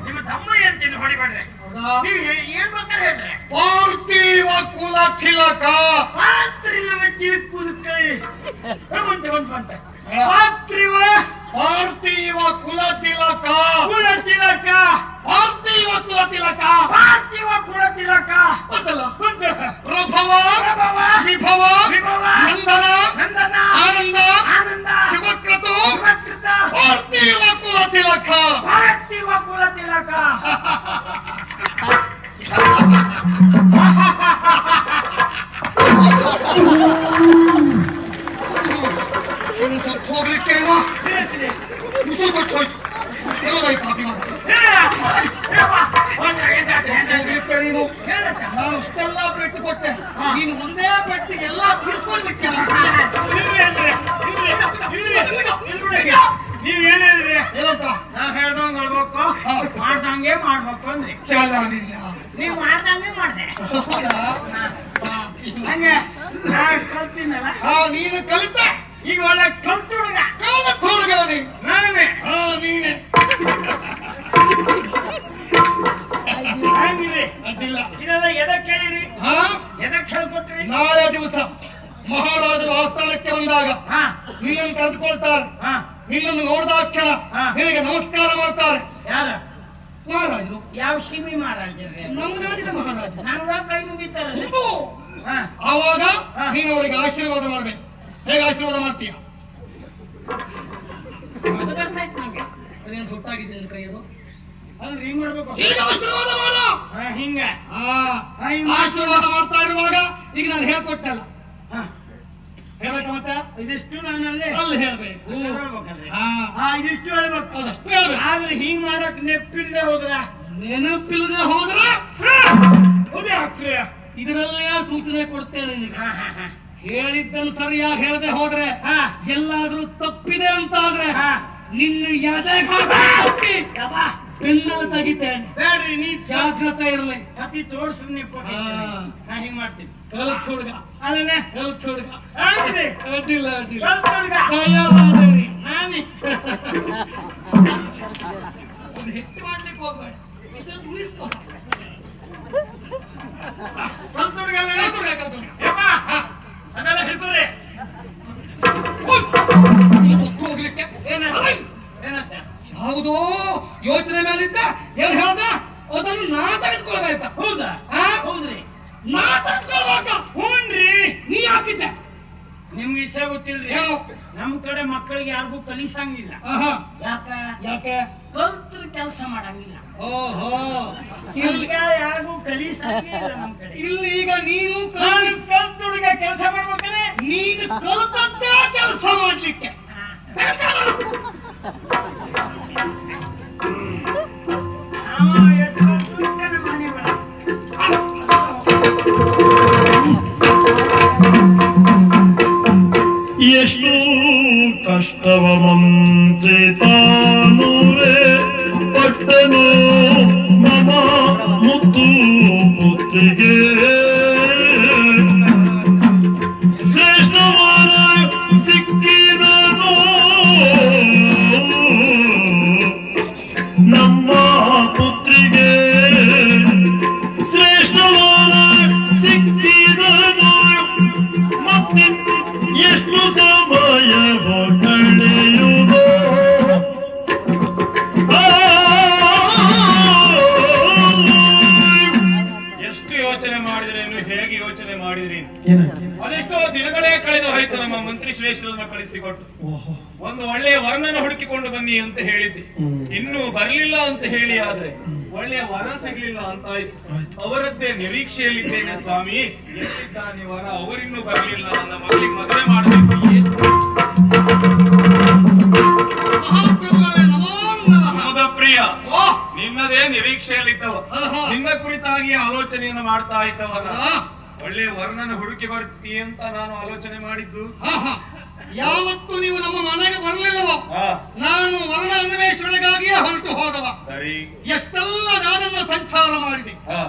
ನಿಮ್ಮ ತಮ್ಮ ಅಂತೀನಿ ಹೊಡಿಬೇಡ್ರಿ. ನೀವು ಏನ್ ಬೇಕಾದ್ರೆ ಹೇಳ್ರಿ. ಪಾರ್ಥಿವ ಕುಲ ತಿಲಕ ಪಾತ್ರಿವ ಚಿಕ್ಕುದಕ್ಕೆ ಬಂತ ಪಾತ್ರಿವ ಪಾರ್ಥಿವ ಕುಲ ತಿಲಕ ಕುಲ ತಿಲಕ ಪಾರ್ಥಿವ ಕುಲ ತಿಲಕ ಪಾರ್ಥಿವ ಕುಲ ತಿಲಕ ಬಂತಲ್ಲ. ಬಂತ ಪ್ರಭವ ಪ್ರಭವ ವಿಭವ ವಿಭವ ನಂದನ ನಂದನ ಆನಂದ ಆನಂದ ಶುಭಕ್ರತು ಶುಭಕೃತ ಪಾರ್ಥಿವ ಕುಲ ತಿಲಕ ಪಾರ್ಥಿವ ಕುಲ ತಿಲಕ. ಹೋಗ್ಲಿಕ್ಕೇನೋ ಮುಸುರು ಕೊಟ್ಟು ಹೋಯ್ತು. ಎಲ್ಲೋದಾಯ್ತು ಪಾಪಿ ಮಗ? ಹೋಗ್ಲಿಕ್ಕೆ ನೀನು ನಾನು ಇಷ್ಟೆಲ್ಲ ಪೆಟ್ಟು ಕೊಟ್ಟೆ, ನೀನು ಒಂದೇ ಪೆಟ್ಟಿಗೆ ಎಲ್ಲ ತೀರ್ಸ್ಕೊಳ್ಲಿಕ್ಕೆ ನೀವ್ ಏನ್ ಹೇಳಿದ್ರಿ? ಏನಂತ ನಾವ್ ಹೇಳ್ದಂಗ್ ಹೇಳ್ಬೇಕು, ಮಾಡ್ದಂಗೆ ಮಾಡ್ಬೇಕು ಅಂದ್ರಿ. ಚೆನ್ನಾಗಿಲ್ಲ. ನೀವ್ ಮಾಡ್ದಂಗೆ ಮಾಡ್ದೆ. ಹಂಗೆ ನಾ ಕಲ್ತೀನಲ್ಲ, ನೀನು ಕಲಿತೆ. ಈಗ ಒಳ್ಳೆ ಕಲ್ತು ಹುಡುಗ ಹುಡುಗ ನಾನೇ. ನೀನೆ ಹಂಗಿರಿ. ಅಡ್ಡಿಲ್ಲ. ಇದೆಲ್ಲ ಎದಕ್ ಕೇಳಿರಿ? ಹಾ ಎದಕ್ ಹೇಳ್ಕೊಟ್ರಿ? ನಾಳೆ ದಿವಸ ಮಹಾರಾಜರು ಆಸ್ಥಾನಕ್ಕೆ ಬಂದಾಗ ಹಾ ನಿನ್ನನ್ನು ಕರೆದುಕೊಳ್ತಾರೆ. ಹಾ ನಿನ್ನನ್ನು ನೋಡಿದಾಕ್ಷಣ ಹಾ. ನಿನಗೆ ನಮಸ್ಕಾರ ಮಾಡ್ತಾರೆ. ಯಾರ? ಮಹಾರಾಜರು ಯಾವ ಶಿಮಿ ಮಹಾರಾಜರೇ? ನಮ್ಮ ನಾಡಿನ ಮಹಾರಾಜ. ನನಗ ಕೈ ಮುಗಿತಾರಲ್ಲ. ಹಾ ಆವಾಗ ಹಾ. ನೀನು ಅವರಿಗೆ ಆಶೀರ್ವಾದ ಮಾಡ್ಬೇಕು. ಹೇಗೆ ಆಶೀರ್ವಾದ ಮಾಡ್ತೀಯ? ಗೊತ್ತಾಯ್ತು ನಂಗೆ. ಅದೇನು ಸುಟ್ಟಾಗಿದೆ ನಿನ್ನ ಕೈಯದು? ಅಲ್ರಿ ಹಿಂಗ್ ಮಾಡ್ಬೇಕು. ಈಗ ಆಶೀರ್ವಾದ ಮಾಡು. ಹಾ ಹಿಂಗ. ಆಶೀರ್ವಾದ ಮಾಡ್ತಾ ಇರುವಾಗ ಈಗ ನಾನು ಹೇಳ್ಕೊಟ್ಟಲ್ಲ, ಹಾ ಹೇಳ್ಬೇಕ ಮತ್ತೆ ಇದಿಷ್ಟು ನಾನಲ್ಲಿ ಅಲ್ಲಿ ಹೇಳ್ಬೇಕು. ಹೇಳ್ಬೇಕಲ್ರಿ. ಹಾ ಹಾ ಇದಿಷ್ಟು ಹೇಳ್ಬೇಕು. ಅದಷ್ಟು ಹೇಳ್ಬೇಕು. ಆದ್ರೆ ಹಿಂಗ್ ಮಾಡಕ್ ನೆಪ್ಪಿಲ್ಲದೆ ಹೋದ್ರ ನೆನಪಿಲ್ಲದೆ ಹೋದ್ರೆ ಹೌದೇ ಹಾಕ್ರಿ. ಇದರಲ್ಲೇ ಸೂಚನೆ ಕೊಡ್ತೇನೆ ನಿನಗೆ. ಹಾ ಹಾ ಹಾ ಹೇಳಿದ್ದನ್ನು ಸರಿಯಾಗಿ ಹೇಳದೆ ಹೋದ್ರೆ, ಹಾ ಎಲ್ಲಾದ್ರೂ ತಪ್ಪಿದೆ ಅಂತ ಆದ್ರೆ ಹಾ ನಿನ್ನ ಎದೆಗೆ ಯವ್ವ, ಬೆನ್ನಲ್ಲಿ ತೆಗಿತೇನೆ. ಬೇಡ್ರಿ ನೀ ಜಾಗ್ರತೆ ಇರಲಿ. ಕತಿ ತೋರ್ಸ್ರಿ ನೀವು. ನಾ ಹಿಂಗ್ ಮಾಡ್ತೀನಿ. ಕಲ್ತ್ ಹುಡುಗ, ಅಲ್ಲೇ ಕಲ್ತ್ ಹುಡುಗ. ಆಗ್ರಿ. ಅಡ್ಡಿಲ್ಲ ಅಡ್ಡಿಲ್ಲ. ಕಲ್ತ್ ಹುಡ್ಗ. ಕೈಯಲ್ಲಾದೇರಿ. ನಾನೇ. ಒಂದು ಹೆಚ್ಚು ಮಾಡ್ಲಿಕ್ಕೆ ಹೋಗ್ಬೇಡ. ಇದನ್ನು ಉಳಿಸ್ಕೊ. ಕಲ್ತ್ ಹುಡ್ಗ ಅಲ್ಲ? ಕಲ್ತ್ ಹುಡುಗ, ಕಲ್ತ್ ಹುಡುಗ. ಯವ್ವ, ಅದೆಲ್ಲ ಹಿಡ್ಕೊಳ್ರಿ. ಹೋಗ್ಲಿಕ್ಕೆ ಏನಂತ? ಏನಂತ? ಹೌದು, ಯೋಚನೆ ಮೇಲಿದ್ದ ಏನ್ ಹೇಳ್ದ ಅದನ್ನು ನಾ ತೆಗೆದುಕೊಳ್ಬೇಕ. ಹೌದಾ? ಹೌದ್ರಿ. ನಾ ತೆಗೆದುಕೊಳ್ಬೇಕ. ಹೂನ್ರಿ. ನೀ ಹಾಕಿದ್ದೆ. ನಿಮ್ಗೆ ವಿಷಯ ಗೊತ್ತಿಲ್ರಿ? ಏನು? ನಮ್ ಕಡೆ ಮಕ್ಕಳಿಗೆ ಯಾರಿಗೂ ಕಲಿಸಂಗಿಲ್ಲ. ಯಾಕ? ಯಾಕೆ? ಕಲ್ತ್ರ ಕೆಲಸ ಮಾಡಂಗಿಲ್ಲ. ಓಹೋ, ಈಗ ಯಾರಿಗೂ ಕಲಿಸಂಗಿಲ್ಲ ನಮ್ ಕಡೆ. ಇಲ್ಲಿ ಈಗ ನೀನು ನಾನು ಕಲ್ತ ಹುಡುಗ ಕೆಲಸ ಮಾಡ್ಬೇಕಂದ್ರೆ ನೀನು ಕಲ್ತದ್ದೇ ಕೆಲಸ ಮಾಡ್ಲಿಕ್ಕೆ. ಎಷ್ಟು ಕಷ್ಟವ ಮಂತ್ರಿ ತಾನುವೆ ಪಟ್ಟನು ಮಮ ಮುತ್ತು ಪುತ್ರಿಗೆ ಶ್ರೇಷ್ಠವಾದ ಸಿಕ್ಕಿದನು ನಮ್ಮ ಪುತ್ರಿಗೆ ಶ್ರೇಷ್ಠವಾದ ಸಿಕ್ಕಿದನು ಮತ್ತೆ ಎಷ್ಟು ಸಮಯವೋ ಕಳೆಯುವುದೋ ಎಷ್ಟು ಯೋಚನೆ ಮಾಡಿದ್ರೇನು, ಹೇಗೆ ಯೋಚನೆ ಮಾಡಿದ್ರಿ? ಅದೆಷ್ಟೋ ದಿನಗಳೇ ಕಳೆದು ಹೋಯ್ತು. ನಮ್ಮ ಮಂತ್ರಿ ಶ್ರೇಷ್ಠರನ್ನ ಕಳಿಸಿಕೊಟ್ಟು ಒಂದು ಒಳ್ಳೆಯ ವರ್ಣನ ಹುಡುಕಿಕೊಂಡು ಬನ್ನಿ ಅಂತ ಹೇಳಿದ್ದೆ. ಇನ್ನೂ ಬರ್ಲಿಲ್ಲ ಅಂತ ಹೇಳಿ, ಆದ್ರೆ ಒಳ್ಳೆಯ ವರ ಸಿಗ್ಲಿಲ್ಲ ಅಂತ ಆಯ್ತು. ಅವರದ್ದೇ ನಿರೀಕ್ಷೆಯಲ್ಲಿದ್ದೇನೆ ಸ್ವಾಮಿ. ಎಲ್ಲಿದ್ದಾನೆ ವರ? ಅವರಿನ್ನೂ ಬರ್ಲಿಲ್ಲ. ನನ್ನ ಮಗಳಿಗೆ ಮದುವೆ ಮಾಡಬೇಕು. ನಮದ ಪ್ರಿಯ, ನಿನ್ನದೇ ನಿರೀಕ್ಷೆಯಲ್ಲಿದ್ದವ, ನಿನ್ನ ಕುರಿತಾಗಿ ಆಲೋಚನೆಯನ್ನು ಮಾಡ್ತಾ ಇದ್ದವನ ಒಳ್ಳೆ ವರ್ಣನ ಹುಡುಕಿ ಬರ್ತಿ ಅಂತ ನಾನು ಆಲೋಚನೆ ಮಾಡಿದ್ದು. ಯಾವತ್ತು ನೀವು ನಮ್ಮ ಮನೆಗೆ ಬರಲಿಲ್ಲವೋ ನಾನು ವರ್ಣ ಅನ್ವೇಷಣೆಗಾಗಿಯೇ ಹೊರಟು ಹೋದವ. ಸರಿ, ಎಷ್ಟೆಲ್ಲ ನಾಡನ್ನು ಸಂಚಾರ ಮಾಡಿದೆ,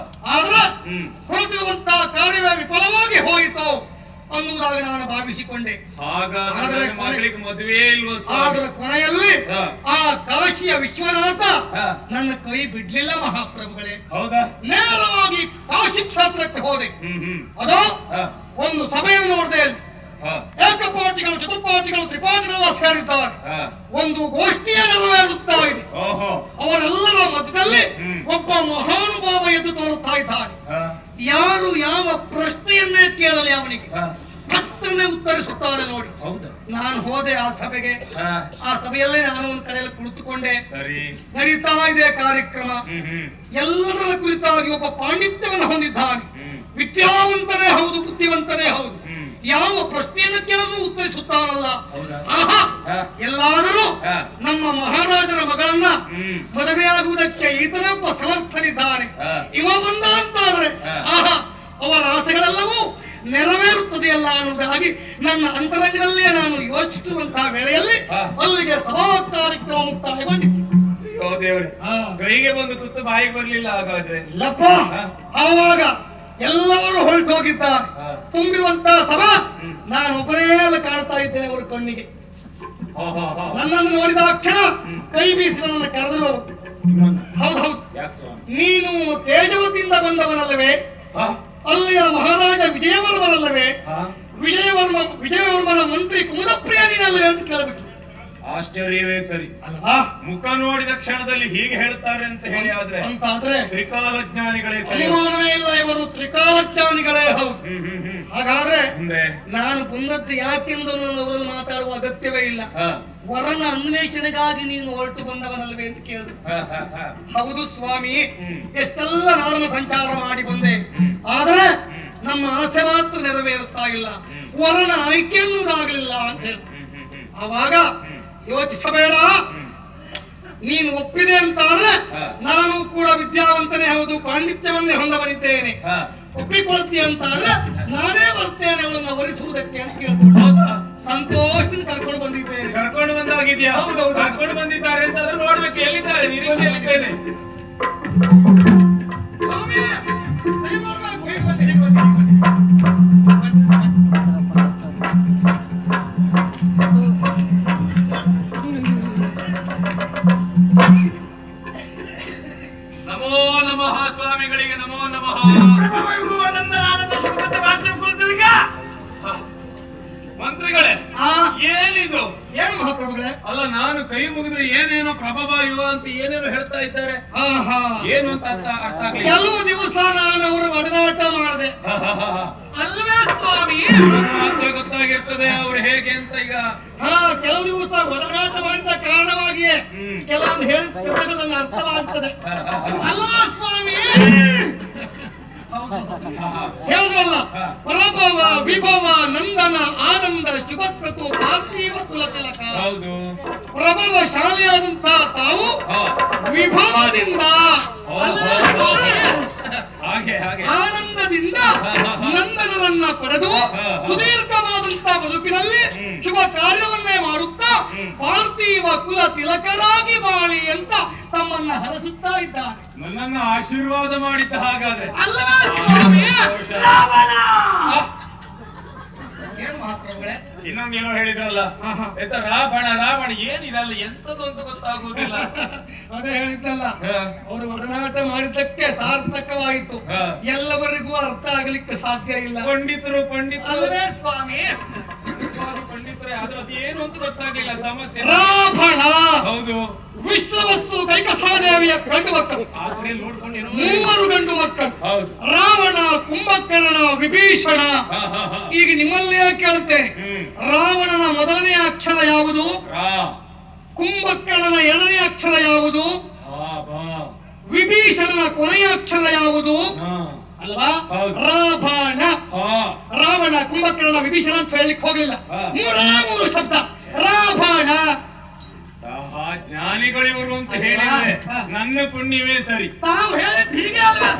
ಆದ್ರೆ ಹೊರಟಿರುವಂತಹ ಕಾರ್ಯವೇ ವಿಫಲವಾಗಿ ಹೋಯಿತು ಅನ್ನುವುದಾಗಿ ನಾನು ಭಾವಿಸಿಕೊಂಡೆ. ಹಾಗಾದ್ರೆ ಮಗಳಿಗೆ ಮದುವೆ ಇಲ್ವ? ಆದ್ರೆ ಕೊನೆಯಲ್ಲಿ ಆ ಕಾಶಿಯ ವಿಶ್ವನಾಥ ನನ್ನ ಕೈ ಬಿಡ್ಲಿಲ್ಲ ಮಹಾಪ್ರಭುಗಳೇ. ಹೌದಾ? ನೇರವಾಗಿ ಕಾಶಿ ಕ್ಷೇತ್ರಕ್ಕೆ ಹೋದೆ. ಅದು ಒಂದು ಸಭೆಯನ್ನು ನೋಡಿದೆ. ಏಕಪಾಟಿಗಳು, ಚತುರ್ಪಾಟಿಗಳು, ತ್ರಿಪಾಟಿಗಳೆಲ್ಲ ಸೇರಿದ್ದಾರೆ. ಒಂದು ಗೋಷ್ಠಿಯ ನೆರವೇರುತ್ತಾ ಇದೆ. ಅವರೆಲ್ಲರ ಮಧ್ಯದಲ್ಲಿ ಒಬ್ಬ ಮಹಾನುಭಾವ ಎದ್ದು ತೋರುತ್ತಾ ಇದ್ದಾರೆ. ಯಾರು ಯಾವ ಪ್ರಶ್ನೆಯನ್ನೇ ಕೇಳಲಿ ಅವನಿಗೆ ಪಟ್ಟನೆ ಉತ್ತರಿಸುತ್ತಾರೆ ನೋಡಿ. ನಾನು ಹೋದೆ ಆ ಸಭೆಗೆ. ಆ ಸಭೆಯಲ್ಲೇ ನಾನು ಒಂದು ಕಡೆಯಲ್ಲಿ ಕುಳಿತುಕೊಂಡೆ. ನಡೀತಾ ಇದೆ ಕಾರ್ಯಕ್ರಮ. ಎಲ್ಲದರ ಕುರಿತಾಗಿ ಒಬ್ಬ ಪಾಂಡಿತ್ಯವನ್ನು ಹೊಂದಿದ್ದಾನೆ. ವಿದ್ಯಾವಂತನೇ ಹೌದು, ಬುದ್ಧಿವಂತನೇ ಹೌದು. ಯಾವ ಪ್ರಶ್ನೆಯನ್ನು ಕೇಳಲು ಉತ್ತರಿಸುತ್ತಾರಲ್ಲ. ಎಲ್ಲಾದರೂ ನಮ್ಮ ಮಹಾರಾಜರ ಮಗಳನ್ನ ಮದುವೆಯಾಗುವುದಕ್ಕೆ ಈತನೊಬ್ಬ ಸಮರ್ಥನಿದ್ದಾನೆ. ಇವ ಬಂದ ಅಂತಾದ್ರೆ ಅವರ ಆಸೆಗಳೆಲ್ಲವೂ ನೆರವೇರುತ್ತದೆಯಲ್ಲ ಅನ್ನೋದಾಗಿ ನನ್ನ ಅಂತರಂಗದಲ್ಲೇ ನಾನು ಯೋಚಿಸುವಂತಹ ವೇಳೆಯಲ್ಲಿ ಅಲ್ಲಿಗೆ ಸಭಾ ಕಾರ್ಯಕ್ರಮ ಮುಕ್ತಾಯಗೊಂಡಿತ್ತು. ಕೈಗೆ ಬಂದು ತುತ್ತು ಬಾಯಿಗೆ ಬರ್ಲಿಲ್ಲ. ಹಾಗಾದ್ರೆ ಇಲ್ಲಪ್ಪ, ಆವಾಗ ಎಲ್ಲರೂ ಹೊರಟೋಗಿದ್ದಾರೆ. ತುಂಬಿರುವಂತಹ ಸಭಾ ನಾನು ಒಬ್ಬನೇ ಕಾಣ್ತಾ ಇದ್ದೇನೆ ಅವರ ಕಣ್ಣಿಗೆ. ನನ್ನನ್ನು ನೋಡಿದ ಕ್ಷಣ ಕೈ ಬೀಸಿ ನನ್ನ ಕರೆದರು. ಹೌದೌದು, ನೀನು ತೇಜವತಿಯಿಂದ ಬಂದವನಲ್ಲವೇ? ಅಲ್ಲಿಯ ಮಹಾರಾಜ ವಿಜಯವರ್ಮನಲ್ಲವೇ? ವಿಜಯವರ್ಮನ ಮಂತ್ರಿ ಕುಮುದಪ್ರಿಯ ನೀನಲ್ಲವೇ ಅಂತ ಕೇಳಬಿಟ್ಟು. ಆಶ್ಚರ್ಯವೇ ಸರಿ ಅಲ್ವಾ? ಮುಖ ನೋಡಿದ ಕ್ಷಣದಲ್ಲಿ ಹೀಗೆ ಹೇಳ್ತಾರೆ ಅಂತ ಹೇಳಿ ಆದ್ರೆ ಅಂತಾದ್ರೆ ತ್ರಿಕಾಲಜ್ಞಾನಿಗಳೇ ಸರಿ. ಅನುಮಾನವೇ ಇಲ್ಲ, ಇವರು ತ್ರಿಕಾಲಜ್ಞಾನಿಗಳೇ ಹೌದು. ಹಾಗಾದ್ರೆ ನಾನು ಬಂದದ್ದು ಯಾಕೆಂದು ನಾನು ಅವರಲ್ಲಿ ಮಾತಾಡುವ ಅಗತ್ಯವೇ ಇಲ್ಲ. ವರನ ಅನ್ವೇಷಣೆಗಾಗಿ ನೀನು ಹೊರಟು ಬಂದವನಲ್ಲವೇ ಅಂತ ಕೇಳಿದ್ರು. ಹೌದು ಸ್ವಾಮಿ, ಎಷ್ಟೆಲ್ಲ ನಾಡನ್ನು ಸಂಚಾರ ಮಾಡಿ ಬಂದೆ, ಆದ್ರೆ ನಮ್ಮ ಆಸೆ ಮಾತ್ರ ನೆರವೇರಿಸ್ತಾ ಇಲ್ಲ, ವರನ ಆಯ್ಕೆ ಅನ್ನೋದಾಗಲಿಲ್ಲ ಅಂತ ಹೇಳಿ. ಆವಾಗ ಯೋಚಿಸಬೇಡ, ನೀನು ಒಪ್ಪಿದೆ ಅಂತಾದ್ರೆ ನಾನು ಕೂಡ ವಿದ್ಯಾವಂತನೇ ಹೌದು, ಪಾಂಡಿತ್ಯವನ್ನೇ ಹೊಂದಬನಿದ್ದೇನೆ. ಒಪ್ಪಿಕೊಳ್ತೀಯ ಅಂತಾದ್ರೆ ನಾನೇ ಬರ್ತೇನೆ ಅವಳನ್ನು ವರಿಸುವುದಕ್ಕೆ ಅಂತ ಕೇಳ್ಕೊಂಡು ಸಂತೋಷದಿಂದ ಕರ್ಕೊಂಡು ಬಂದಿದ್ದೇನೆ. ಕರ್ಕೊಂಡು ಬಂದಾಗಿದ್ಯಾ? ಹೌದೌದು, ಕರ್ಕೊಂಡು ಬಂದಿದ್ದಾರೆ ಅಂತಾದ್ರೂ ನೋಡ್ಬೇಕು ಎಲ್ಲಿದ್ದಾರೆ, ನಿರೀಕ್ಷೆಯಲ್ಲಿದ್ದೇನೆ. ನಮೋ ನಮಃ ಸ್ವಾಮಿಗಳಿಗೆ ನಮೋ ನಮಃ. ಮಂತ್ರಿಗಳೇ, ಏನಿದು? ಏನು ಮಹಾಪ್ರಭುಗಳೇ? ಅಲ್ಲ, ನಾನು ಕೈ ಮುಗಿದ್ರೆ ಏನೇನೋ ಪ್ರಭಾವ ಇವ ಅಂತ ಏನೇನೋ ಹೇಳ್ತಾ ಇದ್ದಾರೆ. ಏನು ಅಂತ ಅರ್ಥ ಆಗಲಿಲ್ಲ. ಕೆಲವು ದಿವಸ ನಾನು ಅವರ ಒಡನಾಟ ಮಾಡಿದೆ ಅಲ್ವೇ ಸ್ವಾಮಿ? ಮಾತ್ರ ಗೊತ್ತಾಗಿರ್ತದೆ ಅವ್ರು ಹೇಗೆ ಅಂತ. ಈಗ ಕೆಲವು ದಿವಸ ಒಡನಾಟ ಮಾಡಿದ ಕಾರಣವಾಗಿಯೇ ಕೆಲವೊಂದು ಹೇಳಿದ ನನಗೆ ಅರ್ಥವಾಗ್ತದೆ ಅಲ್ವಾ ಸ್ವಾಮಿ? ಹೇಳುದಲ್ಲ, ಪ್ರಭವ ವಿಭವ ನಂದನ ಆನಂದ ಶುಭಕ್ರತು ಪಾರ್ಥಿವ ಕುಲ ತಿಲಕ. ಪ್ರಭವ ಶಾಲೆಯಾದಂತಹ ತಾವು ವಿಭವದಿಂದ ಆನಂದದಿಂದ ನಂದನರನ್ನ ಪಡೆದು ಸುದೀರ್ಘವಾದಂತಹ ಬದುಕಿನಲ್ಲಿ ಶುಭ ಕಾರ್ಯವನ್ನೇ ಮಾಡುತ್ತಾ ಪಾರ್ಥಿವ ಕುಲ ತಿಲಕರಾಗಿ ಬಾಳಿ ಅಂತ ತಮ್ಮನ್ನ ಹರಸುತ್ತಾ ಇದ್ದಾರೆ. ನನ್ನನ್ನು ಆಶೀರ್ವಾದ ಮಾಡಿದ್ದ ಹಾಗಾದ್ರೆ ಅಲ್ಲವೇ? ಇನ್ನೊಂದೇನೋ ಹೇಳಿದ್ರಲ್ಲ, ರಾವಣ ರಾವಣ ಏನಿದಲ್ಲ, ಎಂತದ್ದು ಅಂತ ಗೊತ್ತಾಗುವುದಿಲ್ಲ. ಅದೇ ಹೇಳಿದ್ದಲ್ಲ, ಅವರು ಒಡನಾಟ ಮಾಡಿದ್ದಕ್ಕೆ ಸಾರ್ಥಕವಾಯಿತು, ಎಲ್ಲವರಿಗೂ ಅರ್ಥ ಆಗಲಿಕ್ಕೆ ಸಾಧ್ಯ ಇಲ್ಲ. ಪಂಡಿತರು ಅಲ್ಲವೇ ಸ್ವಾಮಿ? ಪಂಡಿತರೇ, ಆದ್ರೆ ಅದೇನು ಅಂತ ಗೊತ್ತಾಗಲಿಲ್ಲ ಸಮಸ್ಯೆ. ರಾವಣ ಹೌದು, ವಿಷ್ಣುವಸ್ತು ಕೈಕಸಾದೇವಿಯ ಗಂಡು ಮಕ್ಕಳು, ಮೂವರು ಗಂಡು ಮಕ್ಕಳು. ರಾವಣ, ಕುಂಭಕರ್ಣ, ವಿಭೀಷಣ. ಈಗ ನಿಮ್ಮಲ್ಲೇ ಕೇಳುತ್ತೇನೆ, ರಾವಣನ ಮೊದಲನೇ ಅಕ್ಷರ ಯಾವುದು? ಕುಂಭಕರ್ಣನ ಎರಡನೇ ಅಕ್ಷರ ಯಾವುದು? ವಿಭೀಷಣನ ಕೊನೆಯ ಅಕ್ಷರ ಯಾವುದು? ಅಲ್ವಾ? ರಾವಣ, ಕುಂಭಕರ್ಣ, ವಿಭೀಷಣ ಅಂತ ಹೇಳಲಿಕ್ಕೆ ಹೋಗಲಿಲ್ಲ. ಮೂರು ಶಬ್ದ. ರಾವಣ ಜ್ಞಾನಿಗಳಿವರು ಅಂತ ಹೇಳಿದ್ರೆ ನನ್ನ ಪುಣ್ಯವೇ ಸರಿ. ತಾವು ಹೇಳಿದ ಹೀಗೆ ಅಲ್ವಾ?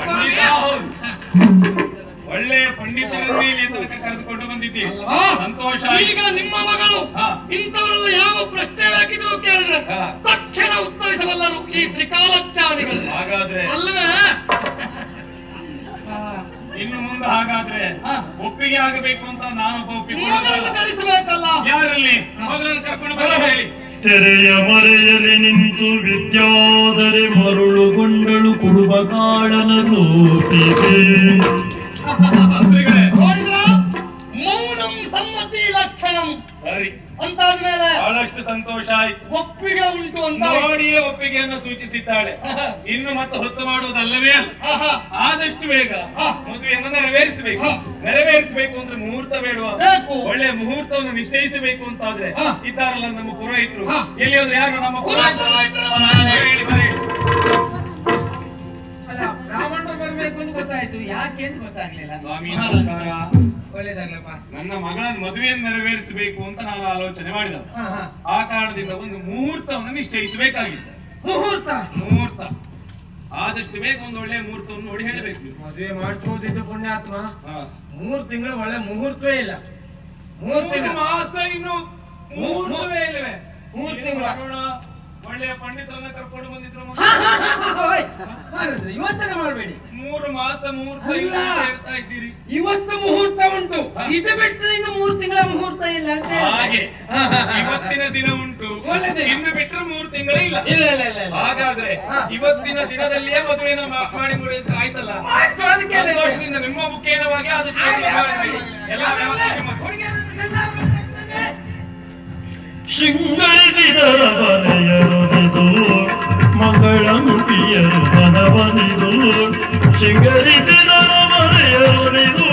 ಒಳ್ಳೆಯ ಪುಣ್ಯ ಪಂಡಿತರನ್ನೇ ಇಲ್ಲಿ ತನಕ ಕರೆದುಕೊಂಡು ಬಂದಿದ್ದೀವಿ. ಅಲ್ವಾ? ಸಂತೋಷ. ಈಗ ನಿಮ್ಮ ಮಗಳು ಹಾ. ಇಂಥವರೆಲ್ಲ ಯಾವ ಪ್ರಶ್ನೆ ಹಾಕಿದ್ರು ಕೇಳಿದ್ರೆ ಹಾ. ತಕ್ಷಣ ಉತ್ತರಿಸಬಲ್ಲರು ಈ ತ್ರಿಕಾಲಜ್ಞಾನಿಗಳು. ಹಾಗಾದ್ರೆ ಅಲ್ವೇ? ಇನ್ನು ಮುಂದೆ ಹಾಗಾದ್ರೆ ಹಾ. ಒಪ್ಪಿಗೆ ಆಗಬೇಕು ಅಂತ ನಾನೊಬ್ಬ ಮಗಳನ್ನು ಒಪ್ಪಿಕೊಳ್ಳಲ್ಲ. ಕಳಿಸಬೇಕಲ್ಲ. ಯಾರಲ್ಲಿ ಮಗಳನ್ನು ಕರ್ಕೊಂಡು ಬರ ಹೇಳಿ. ತೆರೆಯ ಮರೆಯಲಿ ನಿಂತು ವಿದ್ಯಾದರೆ ಮರುಳುಗೊಂಡಳು ಕುರುಬ ಕಾಳನ ರೂಪಿಗೆ. ಮಂತ್ರಿಗಳೇ, ನೋಡಿದ್ರ ಮೌನಂ ಸಮ್ಮತಿ ಲಕ್ಷಣಂ ಸರಿ, ಅಂತಾದ್ಮೇಲೆ ಬಹಳಷ್ಟು ಸಂತೋಷ ಆಯ್ತು. ಒಪ್ಪಿಗೆ ಉಂಟು ಅಂತ ನೋಡಿಯೇ ಒಪ್ಪಿಗೆಯನ್ನು ಸೂಚಿಸಿದ್ದಾಳೆ. ಇನ್ನು ಮತ್ತೆ ಹೊತ್ತು ಮಾಡುವುದಲ್ಲವೇ ಅಲ್ಲ. ಆಹಾ. ಆದಷ್ಟು ಬೇಗ ಹಾ. ಮದುವೆಯನ್ನು ನೆರವೇರಿಸಬೇಕು. ಹಾ. ನೆರವೇರಿಸಬೇಕು ಅಂದ್ರೆ ಮುಹೂರ್ತ ಬೇಡುವ. ಬೇಕು. ಒಳ್ಳೆ ಮುಹೂರ್ತವನ್ನು ನಿಶ್ಚಯಿಸಬೇಕು ಅಂತಾದ್ರೆ ಹಾ. ಇದ್ದಾರಲ್ಲ ನಮ್ಮ ಪುರೋಹಿತರು. ಹಾ. ಎಲ್ಲಿ ಹೋದ್ರೆ ಯಾರು ನಮ್ಮ ಪುರೋಹಿತರು. ಹೇಳಿ ಬರೀ. ಅಲ್ಲ, ಬ್ರಾಹ್ಮಣರು ಬರ್ಬೇಕು ಅಂತ ಗೊತ್ತಾಯ್ತು, ಯಾಕೆ ಅಂತ ಗೊತ್ತಾಗ್ಲಿಲ್ಲ. ಸ್ವಾಮಿ ನಮಸ್ಕಾರ. ಒಳ್ಳೇದಾಗ್ಲಪ್ಪ. ನನ್ನ ಮಗಳ ಮದುವೆಯನ್ನು ನೆರವೇರಿಸಬೇಕು ಅಂತ ನಾನು ಆಲೋಚನೆ ಮಾಡಿದ. ಹಾ, ಹಾ. ಆ ಕಾರಣದಿಂದ ಒಂದು ಮುಹೂರ್ತವನ್ನು ನಿಶ್ಚಯಿಸಬೇಕಾಗಿತ್ತು. ಮುಹೂರ್ತ ಮುಹೂರ್ತ ಆದಷ್ಟು ಬೇಗ ಒಂದು ಒಳ್ಳೆ ಮುಹೂರ್ತವನ್ನು ನೋಡಿ ಹೇಳಬೇಕು ನೀವು. ಮದುವೆ ಮಾಡ್ಕೋದಿದ್ದು ಪುಣ್ಯಾತ್ಮ. ಹಾ. 3 ತಿಂಗಳು ಒಳ್ಳೆ ಮುಹೂರ್ತವೇ ಇಲ್ಲ. 3 ತಿಂಗಳು ಮಾಸ ಇನ್ನು ಮುಹೂರ್ತವೇ ಇಲ್ಲವೇ? 3 ತಿಂಗಳು ಮಾಡೋಣ. ಒಳ್ಳೆಯ ಪಂಡಿತರನ್ನ ಕರ್ಕೊಂಡು ಬಂದಿದ್ರು. ಇವತ್ತನೇ ಮಾಡಬೇಡಿ. 3 ಮಾಸ ಮುಹೂರ್ತ ಇಲ್ಲ ಅಲ್ಲ. ಅಂತ ಹೇಳ್ತಾ ಇದ್ದೀರಿ. ಇವತ್ತು ಮುಹೂರ್ತ ಉಂಟು, ಇದು ಬಿಟ್ಟರೆ ಇನ್ನು 3 ತಿಂಗಳ ಮುಹೂರ್ತ ಇಲ್ಲ ಅಂತ ಹೇಳ್ತಾರೆ. ಹಾಗೆ ಹಾ, ಹಾ, ಹಾ. ಇವತ್ತಿನ ದಿನ ಉಂಟು, ಒಳ್ಳೆ ದಿನ. ಇನ್ನು ಬಿಟ್ಟರೆ 3 ತಿಂಗಳೇ ಇಲ್ಲ. ಇಲ್ಲ ಇಲ್ಲ ಇಲ್ಲ ಇಲ್ಲ. ಹಾಗಾದ್ರೆ ಹಾ. ಇವತ್ತಿನ ದಿನದಲ್ಲಿಯೇ ಮದುವೆನ ಮಾಡಿ ಮುಡಿ ಅಂತ ಆಯ್ತಲ್ಲ. ಆಯ್ತು, ಅದಕ್ಕೆ ಅಲ್ಲ. ಸಂತೋಷದಿಂದ ನಿಮ್ಮ ಮುಖೇನವಾಗಿ ಆದಷ್ಟು ಬೇಗ ಮಾಡಬೇಡಿ. ಎಲ್ಲ ವ್ಯವಸ್ಥೆ ನಿಮ್ಮ ಶೃಂಗರಿಸಿದರ ಬನೆಯರುನಿದು ಮಂಗಳಮುಖಿಯರು ಮನವನಿದು. ಶೃಂಗರಿಸಿದರ ಬನೆಯರುನಿದು.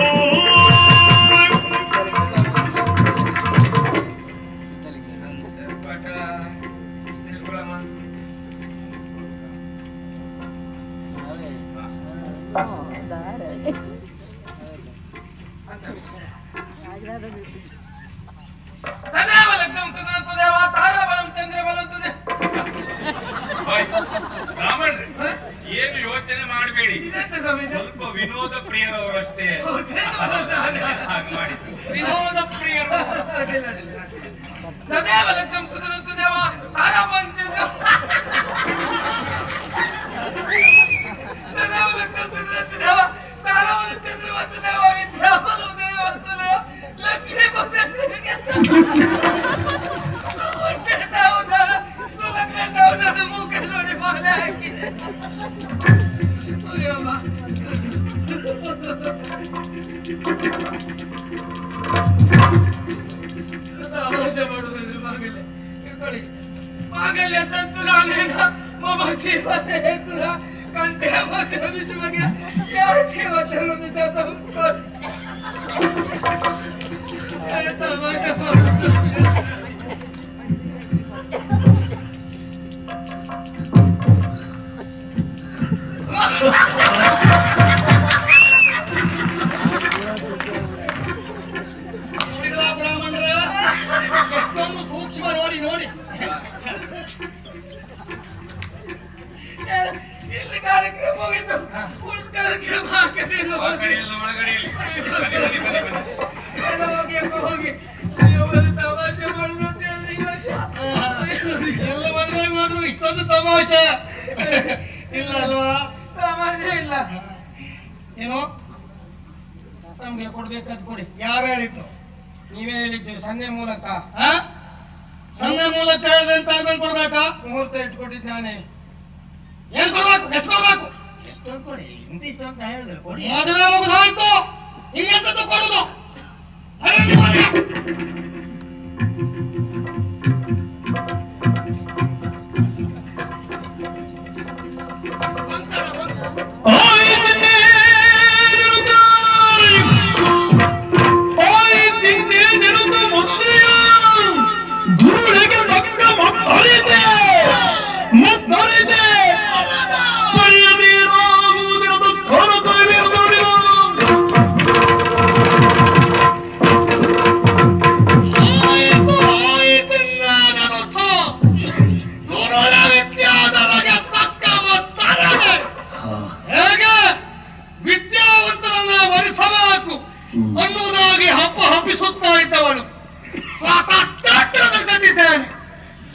ತದೇವ ಲಗ್ನಂ ತದನಂತು ದೇವ ತಾರಾಬಲಂ ಚಂದ್ರಬಲಂತು ಬ್ರಾಹ್ಮಣರೇ, ಏನು ಯೋಚನೆ ಮಾಡಬೇಡಿ. ಇದೆಂತ ಸ್ವಾಮಿ? ಸ್ವಲ್ಪ ವಿನೋದ ಪ್ರಿಯರವರಷ್ಟೇ ಹಾಗೆ ಮಾಡಿದ್ರು. ವಿನೋದ ಪ್ರಿಯರು. ತದೇವ ಲಗ್ನಂ ತದನಂತು ದೇವ ತಾರಾಬಲಂ ಚಂದ್ರ ತದೇವ ಲಗ್ನಂ ತದನಂತು ದೇವ ತಾರಾಬಲಂ ಚಂದ್ರವಂತು ದೇವ ವಿದ್ಯಾಬಲಂ ದೇವಸ್ತು ದೇವ ಲಕ್ಷ್ಮೀ ಪುತ್ರನಿಗೆ ಮುಖ ನೋಡಿ ಬಾಳೆ ಹಾಕಿದೆ. ಅಯ್ಯವ್ವ. ಸಂತೋಷ ಮಾಡುವುದಿಲ್ಲ ಮಗಲೇ. ಇಟ್ಕೊಳ್ಳಿ. ಮಾಂಗಲ್ಯ ತಂತು ನಾನೇನ ಮಮ ಜೀವನ ಹೇತುರ ಕಂಠೆ ಮಧ್ಯ ವಿಶ್ವಗೆ ಯಾವ ಜೀವನವನ್ನು ತಂದುಕೊಳ್ಳಿ. ತಮಾಷೆ ಮಾಡುವುದು. ನೋಡಿದ್ರ ಬ್ರಾಹ್ಮಣರ ಎಷ್ಟೊಂದು ಸೂಕ್ಷ್ಮ ನೋಡಿ ನೋಡಿ. ಇಲ್ಲಿ ಕಾರ್ಯಕ್ರಮ ಹೋಗಿದ್ದು ಉಳಿದ ಕಾರ್ಯಕ್ರಮ ಹಾಕದಿಲ್ಲ. ಒಳಗಡೆಯಲ್ಲಿ ಬನ್ನಿ, ಬನ್ನಿ, ಬನ್ನಿ. ಹೋಗಿ ಅಪ್ಪ ಹೋಗಿ. ಅಯ್ಯೋ, ಒಂದು ತಮಾಷೆ ಮಾಡುದು ಅಂತ ಹೇಳಿ ಈ ವರ್ಷ. ಎಲ್ಲ ಮದುವೆ ಮಾಡಿದ್ರು ಇಷ್ಟೊಂದು ತಮಾಷೆ ಇಲ್ಲ ಅಲ್ವಾ? ತಮಾಷೆ ಇಲ್ಲ. ಏನು ನಮ್ಗೆ ಕೊಡ್ಬೇಕಾದ್ ಕೊಡಿ. ಯಾರು ಹೇಳಿದ್ದು? ನೀವೇ ಹೇಳಿದ್ದೀರಿ ಸಂಜೆ ಮೂಲಕ. ಆ? ಸಂಘ ಮೂಲಕ ಹೇಳಿದೆ ಅಂತ ಆದ್ಮೇಲೆ ಕೊಡ್ಬೇಕಾ? ಮುಹೂರ್ತ ಇಟ್ಕೊಟ್ಟಿದ್ದು ನಾನೇ. ಏನ್ ಕೊಡ್ಬೇಕು? ಎಷ್ಟು ಕೊಡ್ಬೇಕು? ಎಷ್ಟೊಂದು ಕೊಡಿ, ಇಂತಿಷ್ಟು ಅಂತ ಹೇಳಿದ್ರೆ ಕೊಡಿ. ಮದುವೆ ಮುಗಿದಾಯ್ತು, ಇನ್ನೆಂತದ್ದು ಕೊಡುದು? ಅರಲ್ಲಿ ಮನೆ. ಧೂಳಿಗೆ ತಕ್ಕ ಮಕ್ಕಳಿದೆ ಮಕ್ಕಳಿದೆ ಪಡೆಯದೇನಾಗುವುದೆಂದು ಕಾಣುತ್ತೇವೆ. ಅನ್ನುವುದಾಗಿ ಹಪ್ಪಿಸುತ್ತಾ ಇದ್ದವಳು ಸಾಕಾಗ್ತಿದ್ದೇನೆ.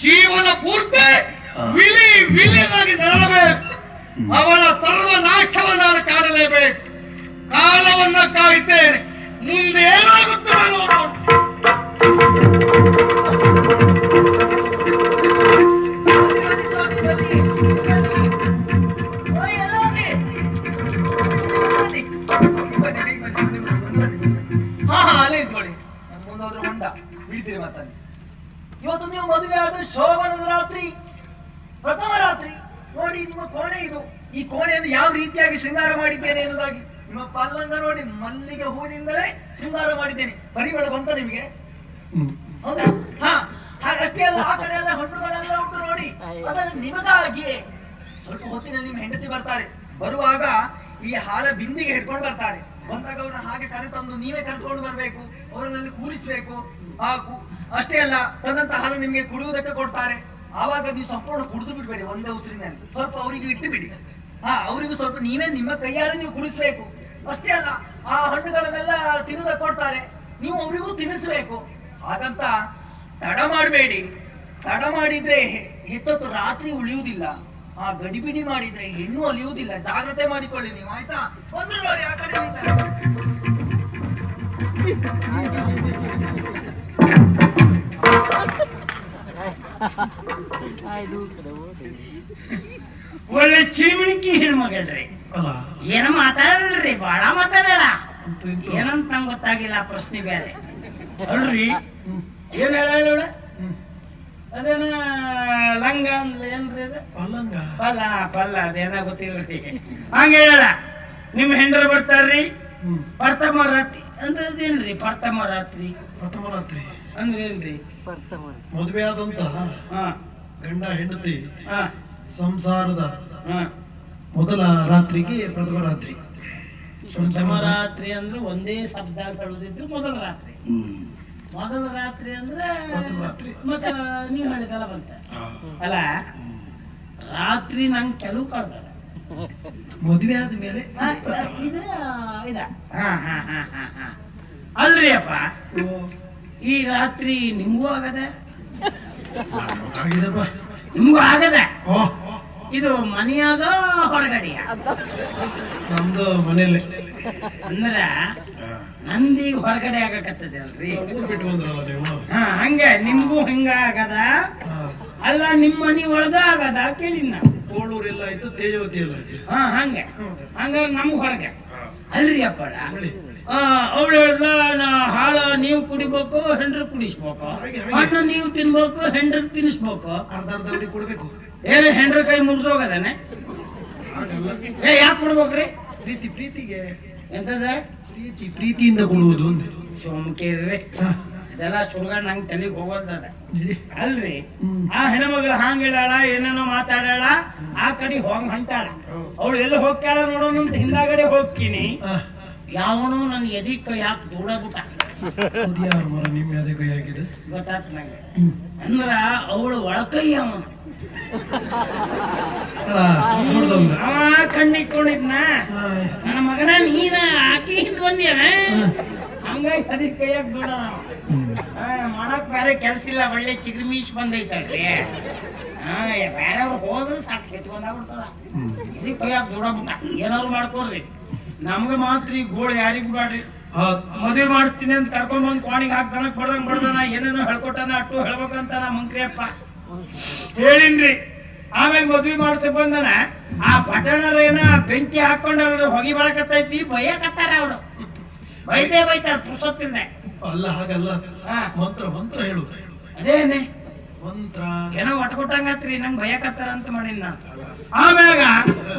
ಜೀವನ ಪೂರ್ತಿ ವಿಲಿಯನಾಗಿ ನರಳಬೇಕು. ಅವಳ ಸರ್ವನಾಶವನ್ನು ನಾನು ಕಾಣಲೇಬೇಕು. ಕಾಲವನ್ನ ಕಾಯುತ್ತೇನೆ. ಮುಂದೆ ಏನಾಗುತ್ತದೆ ನೋಡೋಣ. ಇವತ್ತು ನೀವು ಮದುವೆ ಆದ ಶೋಭನದ ರಾತ್ರಿ, ಪ್ರಥಮ ರಾತ್ರಿ. ನೋಡಿ ನಿಮ್ಮ ಕೋಣೆ ಇದು. ಈ ಕೋಣೆಯನ್ನು ಯಾವ ರೀತಿಯಾಗಿ ಶೃಂಗಾರ ಮಾಡಿದ್ದೇನೆ ಎನ್ನುವುದಾಗಿ ನಿಮ್ಮ ಪಲ್ಲಂಗ ನೋಡಿ ಮಲ್ಲಿಗೆ ಹೂವಿನಿಂದಲೇ ಶೃಂಗಾರ ಮಾಡಿದ್ದೇನೆ. ಪರಿಮಳ ಬಂತ ನಿಮಗೆ? ಹೌದಾ? ಅಷ್ಟೇ ಅಲ್ಲ, ಆ ಕಡೆ ಎಲ್ಲ ಹಣ್ಣುಗಳೆಲ್ಲ ಉಂಟು ನೋಡಿ. ಅದೆಲ್ಲ ನಿಮಗಾಗಿಯೇ. ಸ್ವಲ್ಪ ಹೊತ್ತಿನಲ್ಲಿ ನಿಮ್ಮ ಹೆಂಡತಿ ಬರ್ತಾರೆ. ಬರುವಾಗ ಈ ಹಾಲ ಬಿಂದಿಗೆ ಹಿಡ್ಕೊಂಡು ಬರ್ತಾರೆ. ಬಂದಾಗ ಅವ್ರನ್ನ ಹಾಗೆ ಕರೆತಂದು ನೀವೇ ಕರೆದುಕೊಂಡು ಬರ್ಬೇಕು, ಅವರನ್ನಲ್ಲಿ ಕೂರಿಸ್ಬೇಕು. ಅಷ್ಟೇ ಅಲ್ಲ, ತನ್ನಂತ ಹಾಲು ನಿಮ್ಗೆ ಕುಡಿಯುವುದಕ್ಕೆ ಕೊಡ್ತಾರೆ. ಆವಾಗ ನೀವು ಸಂಪೂರ್ಣ ಕುಡಿದು ಬಿಡ್ಬೇಡಿ, ಒಂದೇ ಉಸಿರಿನಲ್ಲಿ ಸ್ವಲ್ಪ ಅವರಿಗೆ ಇಟ್ಟು ಬಿಡಿ. ಅವರಿಗೂ ಸ್ವಲ್ಪ ನೀವೇ ನಿಮ್ಮ ಕೈಯಾರೆ ನೀವು ಕುಡಿಸ್ಬೇಕು. ಅಷ್ಟೇ ಅಲ್ಲ, ಆ ಹಣ್ಣುಗಳನ್ನೆಲ್ಲ ತಿನ್ನುವುದಕ್ಕೆ ಕೊಡ್ತಾರೆ, ನೀವು ಅವರಿಗೂ ತಿನ್ನಿಸ್ಬೇಕು. ಹಾಗಂತ ತಡ ಮಾಡಬೇಡಿ. ತಡ ಮಾಡಿದ್ರೆ ಹೆತ್ತೊತ್ತು ರಾತ್ರಿ ಉಳಿಯುವುದಿಲ್ಲ. ಗಡಿಬಿಡಿ ಮಾಡಿದ್ರೆ ಹೆಣ್ಣು ಅಲಿಯುವುದಿಲ್ಲ. ಜಾಗ್ರತೆ ಮಾಡಿಕೊಳ್ಳಿ ನೀವು, ಆಯ್ತಾ? ಬಂದ್ರು ನೋಡಿ ಆ ಕಡೆ. ಒಳ್ಳೆ ಚೀಮಣಿಕಿ ಹೆಣ್ಮಗಳ್ರಿ. ಏನ ಮಾತಾಡಲ್ರಿ, ಬಾಳ ಮಾತಾಡಲ್ಲ. ಏನಂತ ನಂಗೆ ಗೊತ್ತಾಗಿಲ್ಲ. ಪ್ರಶ್ನೆ ಬೇರೆ ಅಲ್ರಿ. ಏನ್ ಹೇಳ ಅದೇನ ಲಂಗ ಅಂದ್ರೆ ಏನ್ರಿ ಅದು? ಪಲ್ಲ ಅದೇನ ಗೊತ್ತಿಲ್ರಿ. ಹಂಗ ಹೇಳ. ನಿಮ್ ಹೆಂಡ್ರು ಬರ್ತಾರ್ರಿ. ಪ್ರಥಮ ರಾತ್ರಿ ಅಂದ್ರೆ ಅದೇನ್ರಿ? ಪ್ರಥಮ ರಾತ್ರಿ ಅಂದ್ರೆ ಏನ್ರಿ? ಮದುವೆ ಆದಂತ ಗಂಡ ಹೆಂಡತಿ ಸಂಸಾರದ ಮೊದಲ ರಾತ್ರಿಗೆ ಪ್ರಥಮ ರಾತ್ರಿ. ಪ್ರಥಮ ರಾತ್ರಿ ಅಂದ್ರೆ ಒಂದೇ ಶಬ್ದ ಹೇಳುದಿದ್ರು ಮೊದಲ ರಾತ್ರಿ. ಮೊದಲ ರಾತ್ರಿ ಅಂದ್ರೆ ಮತ್ತ ನೀವ್ ಹೇಳಿದಲ್ಲ ಬಂತ ಅಲ್ಲ. ರಾತ್ರಿ ನಂಗೆ ಕೆಲವು ಕಳ್ದ ಮದುವೆ ಆದ್ಮೇಲೆ ಅಲ್ರಿ ಅಪ್ಪ. ಈ ರಾತ್ರಿ ನಿಮ್ಗೂ ಆಗದ, ನಿಮ್ಗೂ ಆಗದ. ಇದು ಮನೆಯಾಗ ಹೊರಗಡೆಯ? ನಮ್ದು ಮನೆಯಲ್ಲೇ. ಅಂದ್ರ ನಂದೀಗ ಹೊರಗಡೆ ಆಗಕತ್ತದ ಅಲ್ರಿ. ಹಂಗ ನಿಮ್ಗೂ ಹಿಂಗ ಆಗದ ಅಲ್ಲ? ನಿಮ್ಮ ಮನಿ ಒಳಗ ಆಗದ ಕೇಳಿನ. ಕೋಳೂರೆಲ್ಲ ಆಯ್ತು, ತೇಜವತಿ ಎಲ್ಲ ಆಯ್ತು. ಹಂಗ ನಮ್ಗ್ ಹೊರಗೆ ಅಲ್ರಿ ಅಪ್ಪರ. ಅವಳು ಹಾಳ ನೀವು ಕುಡಿಬೇಕು, ಹೆಂಡ್ರು ಕುಡಿಸ್ಬೇಕು. ಹಣ್ಣು ನೀವು ತಿನ್ಬೇಕು, ಹೆಂಡ್ರು ತಿನ್ನಿಸ್ಬೇಕು. ಅರ್ಧ ಕೊಡ್ಬೇಕು. ಏನ ಹೆಂಡ್ರ ಕೈ ಮುರಿದೋಗದಾನೆ? ಯಾಕೆ ಕೊಡ್ಬೇಕ್ರಿ? ಪ್ರೀತಿಗೆ ಎಂತದ? ಪ್ರೀತಿಯಿಂದ ಕೊಡುವುದು. ಸೋಮಕೇರ್ರಿ, ಅದೆಲ್ಲ ಸುಳ್ಗಾಡ್ ನಂಗೆ ತಲೆಗೆ ಹೋಗೋದದ ಅಲ್ರಿ. ಆ ಹೆಣ್ಮಗಳು ಹಾಂಗ ಹೇಳಾಳ, ಏನೇನೋ ಮಾತಾಡಾಳ. ಆ ಕಡೆ ಹೋಗ್ ಹೊಂಟಾಳ. ಅವಳು ಎಲ್ಲ ಹೋಗ್ತಾಳ ನೋಡೋಣ ಅಂತ ಹಿಂದಾಗಡೆ ಹೋಗ್ತೀನಿ. ಯಾವನೋ ನನ್ ಎದಿ ಕೈ ಹಾಕಿ ದೂಡಬಿಟ್ಟ. ನಿಮ್ ಯಾವ್ದೇ ಕೈ ಹಾಕಿದೆ ಗೊತ್ತಾತ್ ನಂಗೆ. ಅಂದ್ರ ಅವಳು ಒಳಕೈ ಅವನು. ಅವ ಕಣ್ಣಿಕೊಂಡಿದ್ನ ನನ್ನ ಮಗನ ನೀನ ಆಕಿ ಹಿಂದ್ ಬಂದ್ಯಾನ. ಹಂಗಾಗಿ ಅದಿ ಕೈಯಾಗ ದೂಡ ಮಾಡಕ್ ಬೇರೆ ಕೆಲ್ಸ ಇಲ್ಲ. ಒಳ್ಳೆ ಚಿಗ್ರಿಮೀಶ್ ಬಂದೈತಲ್ರಿ. ಬೇರೆಯವ್ರು ಹೋದ್ರೆ ಸಾಕು ಸಿಟ್ಟು ಬಂದಾಗ್ಬಿಡ್ತದ. ಇದಿ ಕೈಯಾಗ ದೂಡಬಿಟ್ಟ. ಏನಾದ್ರು ಮಾಡ್ಕೊಡ್ರಿ, ನಮ್ಗ ಮಾತ್ರ ಈ ಗೋಳು ಯಾರಿಗೂ ಬ್ಯಾಡ್ರಿ. ಮದುವೆ ಮಾಡಿಸ್ತೀನಿ ಅಂತ ಕರ್ಕೊಂಡ್ ಕೋಣಿಗೆ ಹಾಕ್ತಾನ ಬಡ್ದಾನ ಏನೇನೋ ಹೇಳ್ಕೊಟ್ಟಾನ. ಅಟ್ಟು ಹೇಳ್ಬೇಕಂತ ನಾ ಮಂಕ್ರಿಯಪ್ಪ ಹೇಳಿನ್ರಿ. ಆಮ್ಯಾಗ ಮದ್ವಿ ಮಾಡ್ಸ ಬಂದನ ಆ ಪಟ್ಟಣರೇನ ಬೆಂಕಿ ಹಾಕೊಂಡ್ರ ಹೊಗಿ ಬೆಳಕತ್ತೈತಿ. ಬೈಯಕತ್ತಾರ ಅವ್ರು. ಬೈತಾರ ಪುರ್ಸೊತ್ತಿಂದ. ಅಲ್ಲ ಹಾಗಲ್ಲ, ಮಂತ್ರ ಮಂತ್ರ ಹೇಳು. ಅದೇನೆ ಮಂತ್ರ ಏನೋ ಒಟ್ಕೊಟ್ಟಂಗತ್ರಿ. ನಂಗ್ ಭಯಕತ್ತಾರ ಅಂತ ಮಾಡಿನ ನಾನು. ಆಮ್ಯಾಗ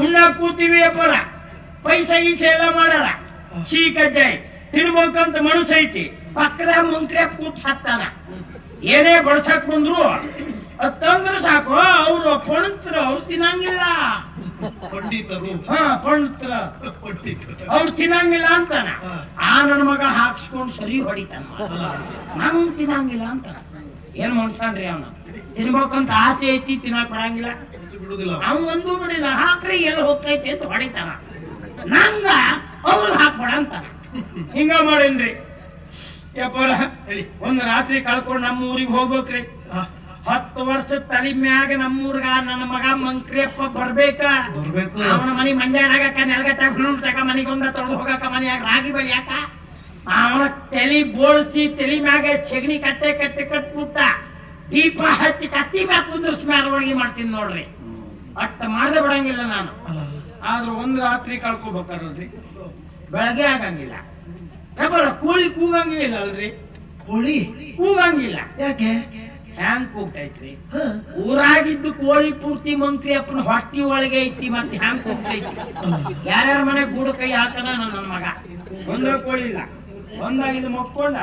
ಉಣ್ಣ ಕೂತೀವಿ ಅಪ್ಪರ. ಪೈಸಾ ಗೀಸೆ ಎಲ್ಲ ಮಾಡಾರ. ಶೀ ಕಜ್ಜಾಯಿ ತಿನ್ಬೇಕಂತ ಮನಸ್ಸೈತಿ. ಪಕ್ಕದ ಮಂಕ್ರಿ ಕೂತ್ ಸತ್ತಾನ. ಏನೇ ಬಡ್ಸಕ್ ಬಂದ್ರು ತಂದ್ರ ಸಾಕು. ಅವ್ರು ಪಣತ್ರ ಅವ್ರು ತಿನ್ನಂಗಿಲ್ಲ. ಪಂಡಿತರು ಪಣತ್ರ ಅವ್ರು ತಿನ್ನಂಗಿಲ್ಲ ಅಂತಾನ. ಆ ನನ್ನ ಮಗ ಹಾಕ್ಸ್ಕೊಂಡ್ ಸರಿ ಹೊಡಿತಾನ. ನಂಗ್ ತಿನ್ನಂಗಿಲ್ಲ ಅಂತ. ಏನ್ ಮನ್ಸನ್ರಿ ಅವನು? ತಿನ್ಬೇಕಂತ ಆಸೆ ಐತಿ, ತಿನ್ನಕ್ ಬಿಡಂಗಿಲ್ಲ. ಅವ್ ಒಂದು ಬಿಡಿಲ್ಲ. ಹಾಕ್ರಿ ಎಲ್ಲ ಹೋಗ್ತೈತಿ ಅಂತ ಹೊಡಿತಾನ. ನಂಗ ಅವ್ರು ಹಾಕ್ಬೇಡ ಅಂತಾನ. ಹಿಂಗ ಮಾಡೇನ್ರಿ ಯಪ್ಪರ ಒಂದ್ ರಾತ್ರಿ ಕಳ್ಕೊಂಡ್ ನಮ್ಮ ಊರಿಗೆ ಹೋಗ್ಬೇಕ್ರಿ 10 ವರ್ಷ ತಲೆ ಮ್ಯಾಗ ನಮ್ಮೂರ್ಗ ನನ್ನ ಮಗ ಮಂಕ್ರಿಯಪ್ಪ ಬರ್ಬೇಕ ಅವನ ಮನಿ ಮಂಜಾನಾಗಕ್ಕ ನೆಲಗಟ್ಟಾಗ ಹುಳುಟಾಗ ಮನಿಗೊಂದ ತೊಳೆದು ಹೋಗಕ ಮನಿಯಾಗ ರಾಗಿ ಬೆಳ್ಯಾಕ ಅವನ ತಲಿ ಬೋಳ್ಸಿ ತಲಿ ಮ್ಯಾಗ ಸೆಗಣಿ ಕಟ್ಟೆ ಕಟ್ಬಿಟ್ಟ ದೀಪ ಹಚ್ಚಿ ಕತ್ತಿ ಮ್ಯಾಗ ಕುಂದ್ರಸ್ ಮೆರವಣಿಗೆ ಮಾಡ್ತೀನಿ ನೋಡ್ರಿ ಅಟ್ಟ ಮಾಡದೆ ಬಿಡಂಗಿಲ್ಲ ನಾನು. ಆದ್ರೂ ಒಂದ್ ರಾತ್ರಿ ಕಳ್ಕೊಬೇಕಲ್ರಿ, ಬೆಳಗ್ಗೆ ಆಗಂಗಿಲ್ಲ. ಕೋಳಿ ಕೂಗಂಗಿಲ್ಲ ಅಲ್ರಿ, ಕೋಳಿ ಕೂಗಂಗಿಲ್ಲ. ಯಾಕೆ? ಹ್ಯಾಂಗ್ ಕೂಗ್ತೈತ್ರಿ? ಊರಾಗಿದ್ದು ಕೋಳಿ ಪೂರ್ತಿ ಮಂಕ್ರಿ ಅಪ್ಪನ ಹೊಟ್ಟಿ ಒಳಗೆ ಐತಿ, ಮತ್ತೆ ಹ್ಯಾಂಗ್ ಕೂಗ್ತೈತಿ? ಯಾರ್ಯಾರ ಮನೆ ಗೂಡು ಕೈ ಹಾಕನ ನನ್ನ ಮಗ. ಒಂದ್ರ ಕೋಳಿ ಇಲ್ಲ, ಒಂದಾಗಿದ್ದು ಮಕ್ಕೊಂಡ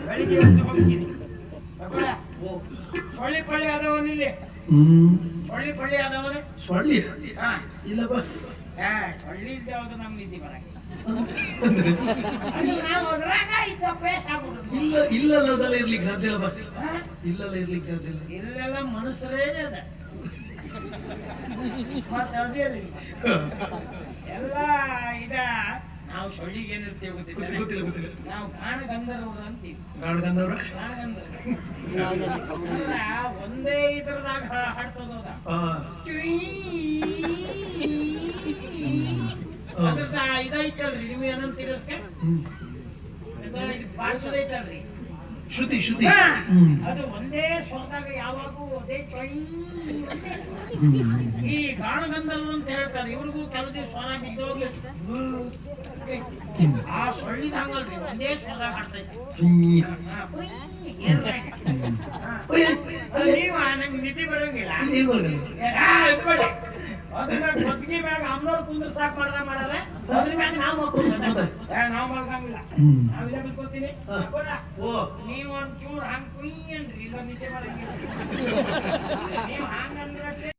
ಬೆಳಿಗ್ಗೆ ಹೋಗ್ತೀನಿ. ಸೊಳ್ಳಿ ಪಳ್ಳಿ ಅದಾವನಿಲ್ಲಿ, ಸೊಳ್ಳಿ ಪಳ್ಳಿ ಅದಾವನೆ. ಸೊಳ್ಳಿ ಹಾ ಇಲ್ಲ ಸೊಳ್ಳಿ ಇದ್ದ ಯಾವ್ದು ನಮ್ ನಿದ್ದೆ ಬರಂಗಿಲ್ಲ. ಇಲ್ಲ ಇಲ್ಲದಲ್ಲ ಇರ್ಲಿಕ್ಕೆ ಸಾಧ್ಯ ಇಲ್ಲ. ಇಲ್ಲಲ್ಲ ಇರ್ಲಿಕ್ಕೆ ಸಾಧ್ಯ ಇಲ್ಲ. ಇಲ್ಲೆಲ್ಲ ಮನುಷ್ಯರೇ ಅದ, ಮತ್ತೆ ಅದೇ ಎಲ್ಲ ಇದ. ನಾವು ಸೊಳ್ಳಿಗೆ ಏನಿರ್ತೀವಿ ಗೊತ್ತಿಲ್ಲ, ನಾವು ಗಾಣಗಂಧರ್ವರು ಅಂತೀವಿ. ಗಾಣಗಂಧರ್ವ ಒಂದೇ ಇದ್ರದಾಗ ಹಾಡ್ತದ, ಅದ್ರದ ಇದೈತಲ್ರಿ, ನೀವು ಏನಂತೀರಕ್ಕೆ ಐತಲ್ರಿ ಶ್ರುತಿ ಶ್ರುತಿ, ಅದು ಒಂದೇ ಸ್ವರದಾಗ ಯಾವಾಗೂ ಅದೇ ಈ ಗಾಣಗಂಧರ್ವರು ಅಂತ ಹೇಳ್ತಾರೆ. ಇವ್ರಿಗೂ ಕೆಲವು ಸ್ವರ ಬಿದ್ದೋಗ್ಲಿ, ಆ ಸೊಳ್ಳಿದ ಹಂಗಲ್ರಿ, ಒಂದೇ ಸ್ವರದಾಗ ಹಾಡ್ತೈತಿ. ನೀವ ನಂಗೆ ನಿಧಿ ಬರಂಗಿಲ್ಲ, ಒದ್ಗಿ ಮ್ಯಾಗ ಅಮ್ಮನವ್ರು ಕುಂದ್ರ ಸಾಕ್ ಮಾಡಾರೆ, ಅದ್ರ ಮ್ಯಾಗ ನಾವ್ ನಾವ್ ಮಾಡ್ಕಂಗಿಲ್ಲ. ನಾವಿಲ್ಲ ಬಿಟ್ಕೊತೀನಿ, ನೀವ್ ಒಂದ್ ಚೂರ್ ಹಂಗ್ ಕುಯ್ಯನ್ರಿ, ಇಲ್ಲ ನಿದ್ದೆ ಬರಂಗಿಲ್ಲ. ನೀವ್ ಹಂಗಂದ್ರೆ